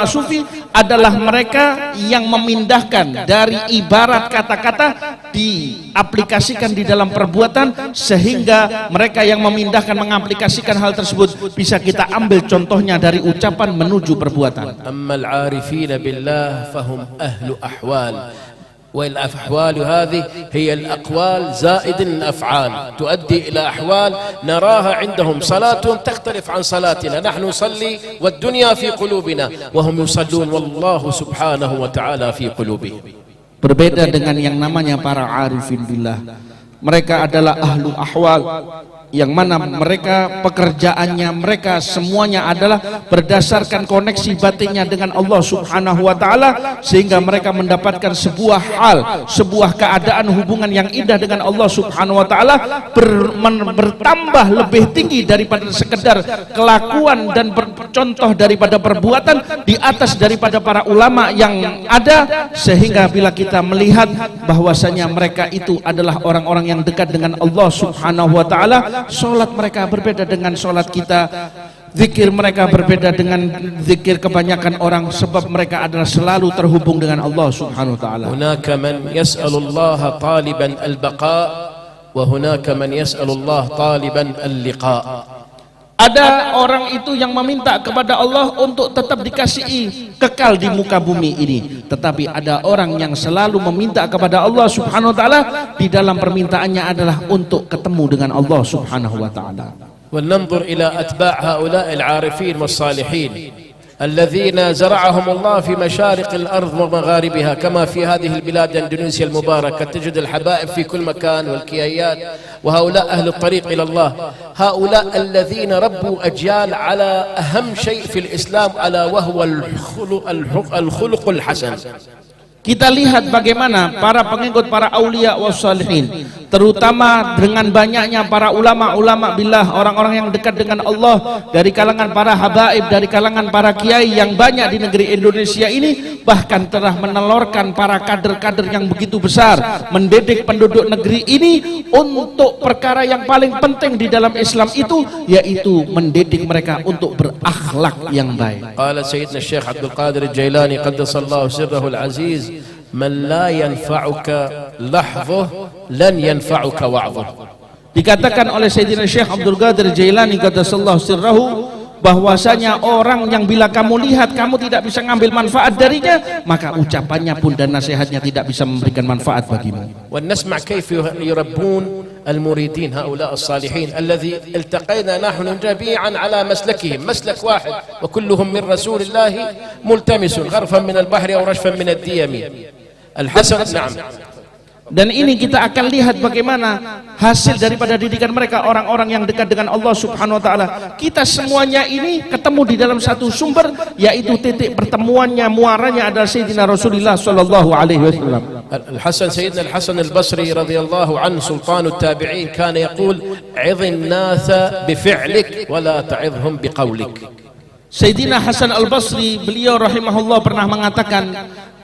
sufi adalah mereka yang memindahkan dari ibarat kata-kata diaplikasikan di dalam perbuatan, sehingga mereka yang memindahkan mengaplikasikan hal tersebut bisa kita ambil contohnya dari ucapan menuju perbuatan. Ammal 'arifina billah fahum ahlu ahwal. والأحوال هذه هي الأقوال زائد الأفعال تؤدي إلى أحوال نراها عندهم صلاة تختلف عن صلاتنا. نحن نصلي والدنيا في قلوبنا وهم يصلون والله سبحانه وتعالى في قلوبهم. Berbeda dengan yang namanya para arifin billah. Mereka adalah ahlu ahwal, yang mana mereka pekerjaannya, mereka semuanya adalah berdasarkan koneksi batinnya dengan Allah subhanahu wa ta'ala, sehingga mereka mendapatkan sebuah hal, sebuah keadaan hubungan yang indah dengan Allah subhanahu wa ta'ala bertambah lebih tinggi daripada sekedar kelakuan dan contoh daripada perbuatan, di atas daripada para ulama yang ada, sehingga bila kita melihat bahwasanya mereka itu adalah orang-orang yang dekat dengan Allah subhanahu wa ta'ala, solat mereka berbeda dengan solat kita, zikir mereka berbeda dengan zikir kebanyakan orang, sebab mereka adalah selalu terhubung dengan Allah subhanahu wa ta'ala. Hunaka man yas'alullah taliban al-baqa wa hunaka man yas'alullah taliban al-liqa. Ada orang itu yang meminta kepada Allah untuk tetap dikasihi kekal di muka bumi ini, tetapi ada orang yang selalu meminta kepada Allah subhanahu wa ta'ala, di dalam permintaannya adalah untuk ketemu dengan Allah subhanahu wa ta'ala. ولننظر إلى أتباع هؤلاء العارفين والصالحين الذين زرعهم الله في مشارق الأرض ومغاربها، كما في هذه البلاد أندونيسيا المباركة تجد الحبائب في كل مكان والكيايات، وهؤلاء أهل الطريق إلى الله، هؤلاء الذين ربوا أجيال على أهم شيء في الإسلام ألا وهو الخلق الحسن. Kita lihat bagaimana para pengikut para aulia wassalihin, terutama dengan banyaknya para ulama-ulama billah, orang-orang yang dekat dengan Allah, dari kalangan para habaib, dari kalangan para kiai yang banyak di negeri Indonesia ini, bahkan telah menelurkan para kader-kader yang begitu besar, mendidik penduduk negeri ini untuk perkara yang paling penting di dalam Islam itu, yaitu mendidik mereka untuk berakhlak yang baik. Qala Sayyidina Syekh Abdul Qadir Jailani qaddasallahu sirrahu al-aziz, man la yanfa'uka lahzuh lan yanfa'uka wa'dhuh. Dikatakan oleh Sayyidina Syekh Abdul Qadir Jailani qaddasallahu sirrahu, bahwasanya orang yang bila kamu lihat kamu tidak bisa ngambil manfaat darinya, maka ucapannya pun dan nasihatnya tidak bisa memberikan manfaat bagimu. Wa nasma' kayfa yurabbun المريدين هؤلاء الصالحين الذي التقينا نحن جميعا على مسلكهم، مسلك واحد وكلهم من رسول الله ملتمس غرفا من البحر أو رشفا من الديم. الحسن نعم. Dan ini kita akan lihat bagaimana hasil daripada didikan mereka, orang-orang yang dekat dengan Allah subhanahu wa ta'ala. Kita semuanya ini ketemu di dalam satu sumber, yaitu titik pertemuannya, muaranya adalah Sayyidina Rasulullah sallallahu alaihi wasallam. الحسن سيدنا الحسن البصري رضي الله عنه سلطان التابعين كان يقول عظ الناس بفعلك ولا تعظهم بقولك. Sayyidina Hasan al-Basri, beliau rahimahullah pernah mengatakan,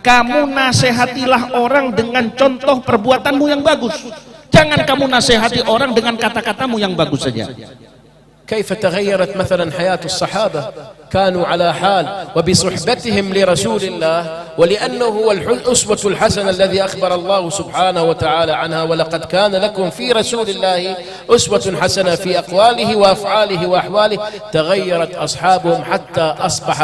kamu nasihatilah orang dengan contoh perbuatanmu yang bagus, jangan kamu nasihati orang dengan kata-katamu yang bagus saja. كيف تغيرت مثلا حياة الصحابة؟ كانوا على حال وبصحبتهم لرسول الله، ولأنه هو الأسوة الحسنة الذي أخبر الله سبحانه وتعالى عنها، ولقد كان لكم في رسول الله أسوة حسنة في أقواله وأفعاله وأحواله. تغيرت أصحابهم حتى أصبح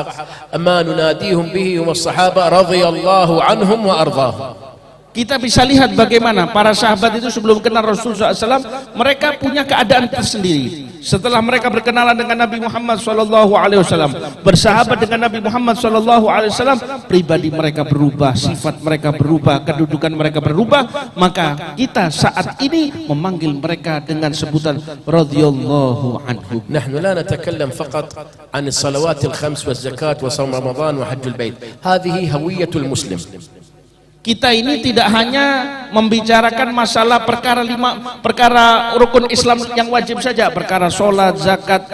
ما نناديهم به هم الصحابة رضي الله عنهم وأرضاهم. Kita bisa lihat bagaimana para sahabat itu sebelum kenal Rasulullah SAW, mereka punya keadaan tersendiri. Setelah mereka berkenalan dengan Nabi Muhammad SAW, bersahabat dengan Nabi Muhammad SAW, pribadi mereka berubah, sifat mereka berubah, kedudukan mereka berubah. Maka kita saat ini memanggil mereka dengan sebutan radhiyallahu anhu. نحن لا نتكلم فقط عن الصلوات الخمس والزكاة وصوم رمضان وحج البيت، هذه هوية المسلم. Kita ini tidak hanya membicarakan masalah perkara rukun Islam yang wajib saja, perkara sholat, zakat,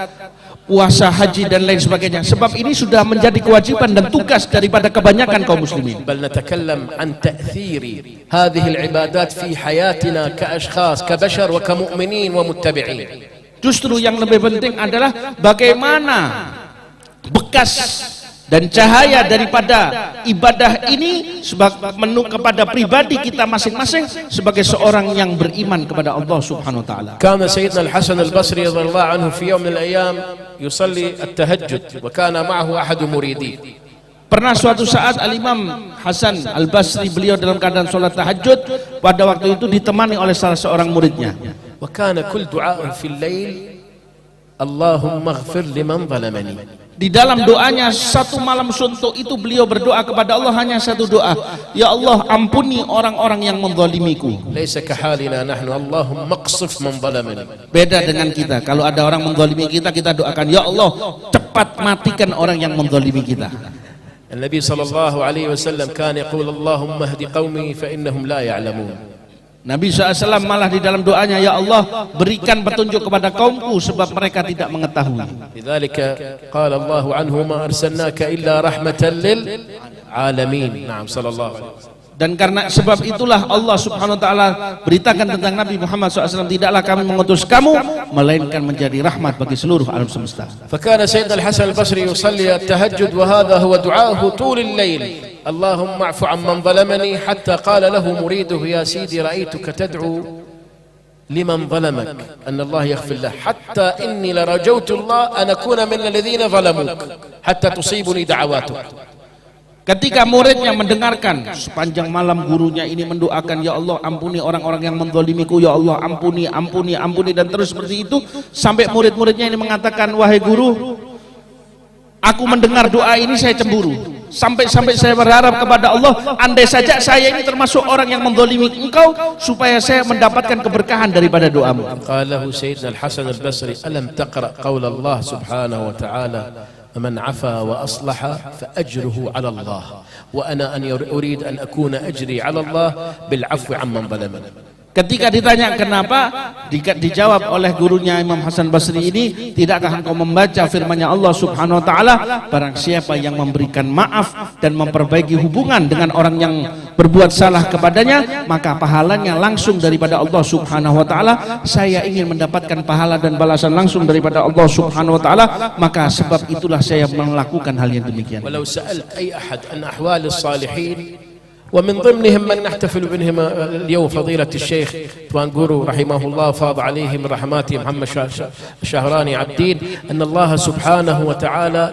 puasa, haji dan lain sebagainya. Sebab ini sudah menjadi kewajiban dan tugas daripada kebanyakan kaum muslimin. بل نتكلم عن تأثير هذه العبادات في حياتنا كأشخاص كبشر وكمؤمنين ومتبعين. Justru yang lebih penting adalah bagaimana bekas dan cahaya daripada ibadah ini menu kepada pribadi kita masing-masing sebagai seorang yang beriman kepada Allah Subhanahu wa taala. كان سيدنا الحسن البصري رضي الله عنه في يوم من الأيام يصلي التهجد وكان معه أحد مريديه. Pernah suatu saat Al-Imam Hasan Al-Basri, beliau dalam keadaan sholat tahajud, pada waktu itu ditemani oleh salah seorang muridnya. وكان كل دعاء في الليل اللهم اغفر لمن ظلمني. Di dalam doanya satu malam suntuk itu beliau berdoa kepada Allah hanya satu doa, ya Allah ampuni orang-orang yang menzalimiku. ليس كحالنا نحن اللهم اقصف من ظلمني. Beda dengan kita, kalau ada orang menzalimi kita, kita doakan ya Allah cepat matikan orang yang menzalimi kita. النبي صلى الله عليه وسلم كان يقول اللهم اهد قومي فإنهم لا يعلمون. Nabi SAW malah di dalam doanya, ya Allah berikan petunjuk kepada kaumku sebab mereka tidak mengetahui. لذلك قال الله عنه ما أرسلناك إلا رحمة للعالمين. نعم صلى الله عليه وسلم. Dan karena sebab itulah Allah Subhanahu wa taala beritakan tentang Nabi Muhammad SAW, tidaklah kami mengutus kamu melainkan menjadi rahmat bagi seluruh alam semesta. فكان سيدنا الحسن البصري يصلي التهجد وهذا هو دعاءه طول الليل اللهم اعف عن من ظلمني حتى قال له مريده يا سيدي رأيتك تدعو لمن ظلمك أن الله يغفر له حتى إني لرجوت الله أن أكون من الذين ظلموك حتى تصيبني دعواتك. Ketika muridnya mendengarkan sepanjang malam gurunya ini mendoakan, ya Allah ampuni orang-orang yang menzalimiku, ya Allah ampuni, ampuni, ampuni, dan terus seperti itu sampai murid-muridnya ini mengatakan, wahai guru, aku mendengar doa ini saya cemburu, sampai saya berharap kepada Allah, andai saja saya ini termasuk orang yang menzalimi engkau supaya saya mendapatkan keberkahan daripada doamu. قال له سيدنا الحسن البصري ألم تقرأ قول الله سبحانه وتعالى من عفا وأصلح فأجره على الله وأنا أريد أن أكون أجري على الله بالعفو عمن ظلمني. Ketika ditanya kenapa, dijawab oleh gurunya Imam Hasan Basri ini, tidakkah engkau membaca firman-Nya Allah Subhanahu wa taala, barang siapa yang memberikan maaf dan memperbaiki hubungan dengan orang yang berbuat salah kepadanya, maka pahalanya langsung daripada Allah Subhanahu wa taala. Saya ingin mendapatkan pahala dan balasan langsung daripada Allah Subhanahu wa taala, maka sebab itulah saya melakukan hal yang demikian. Walau sa'alt ay ahad an ahwal as-salihin ومن ضمنهم من نحتفل بهم اليوم فضيلة الشيخ توان قورو رحمه الله فاض عليه من رحماته محمد شهراني عبدين أن الله سبحانه وتعالى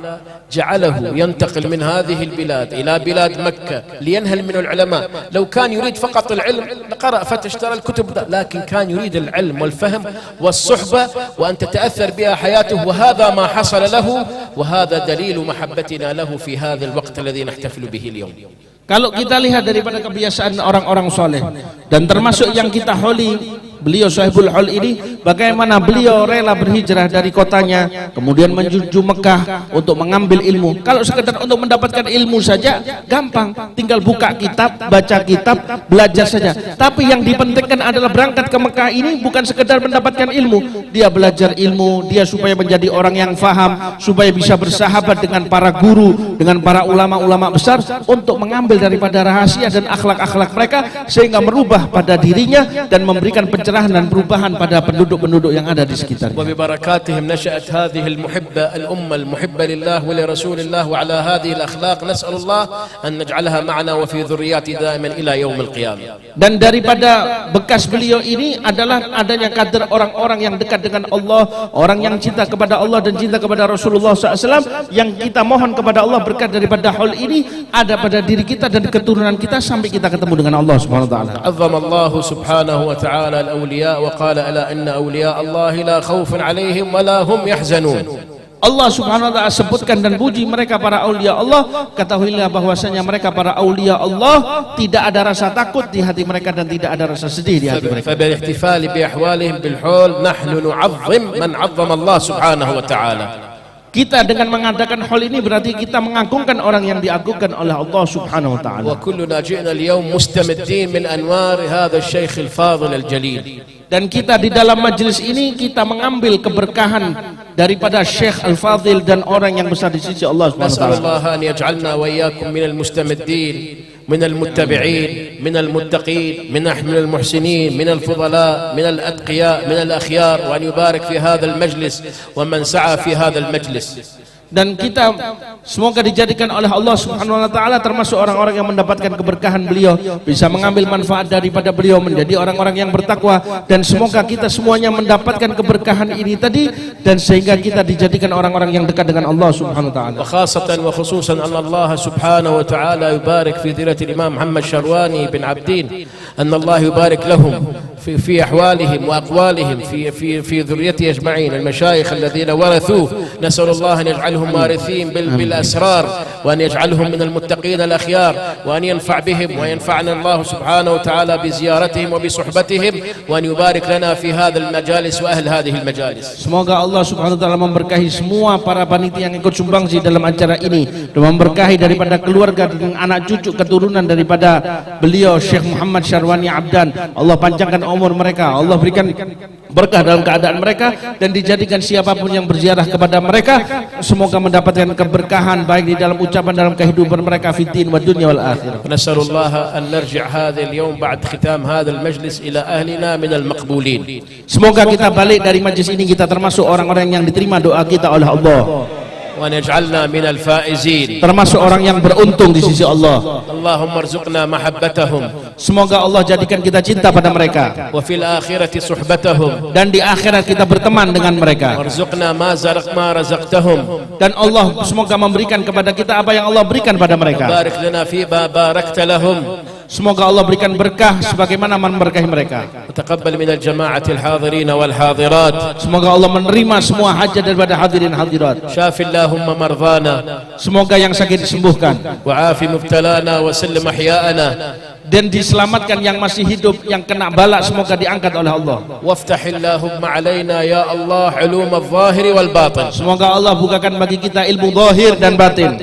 جعله ينتقل من هذه البلاد إلى بلاد مكة لينهل من العلماء. لو كان يريد فقط العلم لقرأ فتشترى الكتب، لكن كان يريد العلم والفهم والصحبة وأن تتأثر بها حياته، وهذا ما حصل له، وهذا دليل محبتنا له في هذا الوقت الذي نحتفل به اليوم. Kalau kita lihat daripada kebiasaan orang-orang soleh dan termasuk yang kita holi, beliau Sahibul Hol ini, bagaimana beliau rela berhijrah dari kotanya kemudian menuju Mekah untuk mengambil ilmu. Kalau sekedar untuk mendapatkan ilmu saja gampang, tinggal buka kitab, baca kitab, belajar saja. Tapi yang dipentingkan adalah berangkat ke Mekah ini bukan sekedar mendapatkan ilmu, dia belajar ilmu, dia supaya menjadi orang yang faham, supaya bisa bersahabat dengan para guru, dengan para ulama-ulama besar untuk mengambil daripada rahasia dan akhlak-akhlak mereka sehingga merubah pada dirinya dan memberikan pencerahan dan perubahan pada penduduk-penduduk yang ada di sekitarnya. وببركاتهم نشأت هذه المحبة الأمة المحبة لله ولرسول الله وعلى هذه الأخلاق نسأل الله أن نجعلها معنا وفي ذرياتي دائما إلى يوم القيامة. Dan daripada bekas beliau ini adalah adanya kader orang-orang yang dekat dengan Allah, orang yang cinta kepada Allah dan cinta kepada Rasulullah SAW, yang kita mohon kepada Allah berkat daripada hal ini ada pada diri kita dan keturunan kita sampai kita ketemu dengan Allah Subhanahu wa taala. عظم الله سبحانه وتعالى الأولياء وقال ألا إن أولياء الله لا خوف عليهم ولا هم يحزنون. Allah Subhanahu wa taala sebutkan dan puji mereka para aulia Allah, ketahuilah bahwasanya mereka para aulia Allah tidak ada rasa takut di hati mereka dan tidak ada rasa sedih di hati mereka. فبالاحتفال بأحوالهم بالحول نحن نعظم من عظم الله سبحانه وتعالى. Kita dengan mengadakan hal ini berarti kita mengagungkan orang yang diagungkan oleh Allah Subhanahu wa taala. وكلنا جئنا اليوم مستمدين من أنوار هذا الشيخ الفاضل الجليل. Dan kita di dalam majelis ini kita mengambil keberkahan daripada Syekh Al-Fadhil dan orang yang besar di sisi Allah Subhanahu wa نسأل taala. الله أن يجعلنا وإياكم من المستمدين من المتبعين من المتقين من المحسنين من الفضلاء من الأتقياء من الأخيار وأن يبارك في هذا المجلس ومن سعى في هذا المجلس. Dan kita semoga dijadikan oleh Allah Subhanahu wa taala termasuk orang-orang yang mendapatkan keberkahan beliau, bisa mengambil manfaat daripada beliau, menjadi orang-orang yang bertakwa, dan semoga kita semuanya mendapatkan keberkahan ini tadi, dan sehingga kita dijadikan orang-orang yang dekat dengan Allah Subhanahu wa taala. وخاصة وخصوصا أن الله سبحانه وتعالى يبارك في ذرية الإمام محمد شرواني بن عبدين، أن الله يبارك لهم في أحوالهم وأقوالهم في ذريته أجمعين، المشايخ الذين ورثوه، نسأل الله أن يجعلهم وارثين بالأسرار، وأن يجعلهم من المتقين الأخيار، وأن ينفع بهم وينفعنا الله سبحانه وتعالى بزيارتهم وبصحبتهم، وأن يبارك لنا في هذا المجالس وأهل هذه المجالس. Semoga Allah Subhanahu wa taala memberkahi semua para panitia yang ikut sumbangsi dalam acara ini, dan memberkahi daripada keluarga dan anak cucu keturunan daripada beliau Syekh Muhammad Syarwani Abdan. Allah panjangkan umur mereka, Allah berikan berkah dalam keadaan mereka, dan dijadikan siapapun yang berziarah kepada mereka semoga mendapatkan keberkahan baik di dalam ucapan, dalam kehidupan mereka fi din wa dunya wal akhirah. نسأل الله أن نرجع هذا اليوم بعد ختام هذا المجلس إلى أهلنا من المقبولين. Semoga kita balik dari majlis ini kita termasuk orang-orang yang diterima doa kita oleh Allah, وأن يجعلنا من الفائزين. termasuk orang yang beruntung di sisi Allah. اللهم ارزقنا محبتهم Semoga Allah jadikan kita cinta pada mereka, وفي الآخرة صحبتهم dan di akhirat kita berteman dengan mereka, وارزقنا ما رزقتهم dan Allah semoga memberikan kepada kita apa yang Allah berikan pada mereka. بارك لنا فيما باركت لهم. Semoga Allah berikan berkah sebagaimana memberkahi mereka. وتقبل من الجماعة الحاضرين والحاضرات. Semoga Allah menerima semua hajat daripada hadirin hadirat. شاف اللهم مرضانا Semoga yang sakit disembuhkan, وعاف مبتلانا وسلم أحياءنا. dan diselamatkan yang masih hidup, yang kena bala semoga diangkat oleh Allah. وافتح اللهم علينا يا الله علوم الظاهر والباطن. Semoga Allah bukakan bagi kita ilmu zahir dan batin.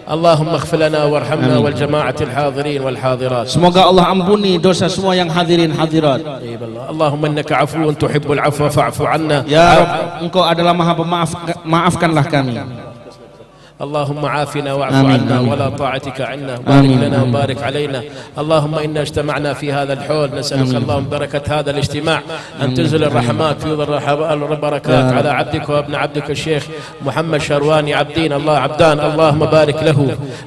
اللهم اغفر لنا وارحمنا والجماعة الحاضرين والحاضرات. Semoga Allah ampuni dosa semua yang hadirin hadirat. اللهم إنك عفو تحب العفو فاعف عنا. Ya Rabb, Engkau adalah Maha Pemaaf, maafkanlah kami. اللهم عافنا واعف عنا ولا طاعتك عنا، بارك لنا وبارك علينا. اللهم إنا اجتمعنا في هذا الحول، نسألك اللهم بركة هذا الاجتماع أن تنزل الرحمات البركات على عبدك وابن عبدك الشيخ محمد شرواني عبدين الله عبدان. اللهم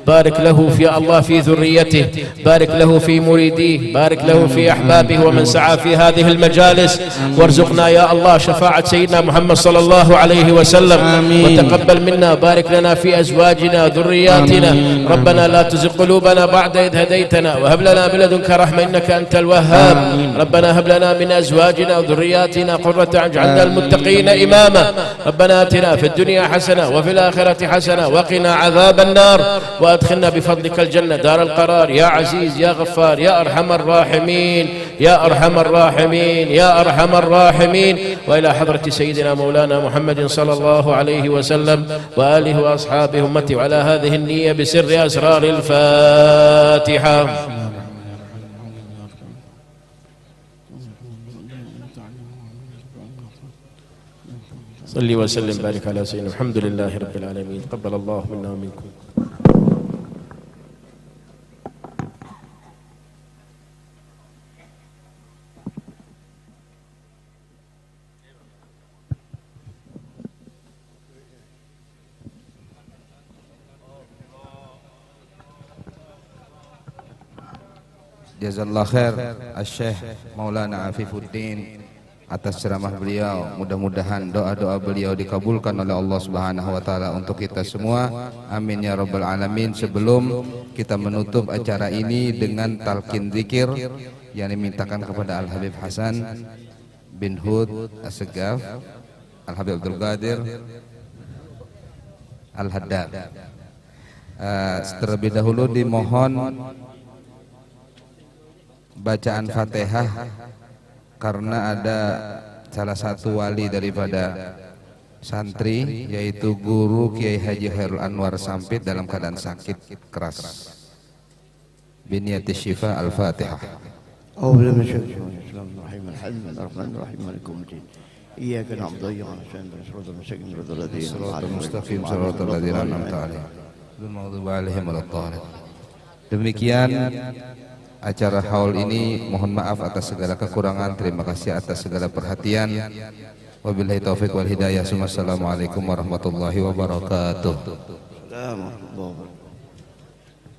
بارك له في الله في ذريته، بارك له في مريديه، بارك له في أحبابه ومن سعى في هذه المجالس، وارزقنا يا الله شفاعة سيدنا محمد صلى الله عليه وسلم. وتقبل منا، بارك لنا في أزواجنا ذرياتنا. ربنا لا تزغ قلوبنا بعد إذ هديتنا، وهب لنا من لدنك رحمة إنك أنت الوهاب. ربنا هب لنا من أزواجنا وذرياتنا قرة أعين واجعلنا المتقين إماما. ربنا آتنا في الدنيا حسنة وفي الآخرة حسنة وقنا عذاب النار، وأدخلنا بفضلك الجنة دار القرار يا عزيز يا غفار يا أرحم الراحمين يا أرحم الراحمين يا أرحم الراحمين. وإلى حضرة سيدنا مولانا محمد صلى الله عليه وسلم وآله وأصحابه أمتي، وعلى هذه النية بسر أسرار الفاتحة. صلي وسلم بارك على سيدنا. الحمد لله رب العالمين. تقبل الله منا ومنكم. Jazallah khair Asy-Syaikh Maulana Afifuddin atas ceramah beliau. Mudah-mudahan doa-doa beliau dikabulkan oleh Allah Subhanahu wa taala untuk kita semua. Amin ya rabbal alamin. Sebelum kita menutup acara ini dengan talqin zikir yang dimintakan kepada Al Habib Hasan bin Hud As-Segaf, Al Habib Abdul Qadir Al Haddad. Terlebih dahulu dimohon bacaan Fatihah karena ada salah satu wali daripada santri yaitu guru Kiai Haji Khairul Anwar Sampit dalam keadaan sakit keras. Biniyati syifa al-Fatihah. إياك نعبد وإياك نستعين صراط المستقيم صراط المستقيم صراط الذين أنعمت عليهم غير المغضوب عليهم ولا. Demikian acara haul ini, mohon maaf atas segala kekurangan, terima kasih atas segala perhatian. Wabillahi taufiq wal hidayah. Assalamualaikum warahmatullahi wabarakatuh. Assalamualaikum warahmatullahi wabarakatuh.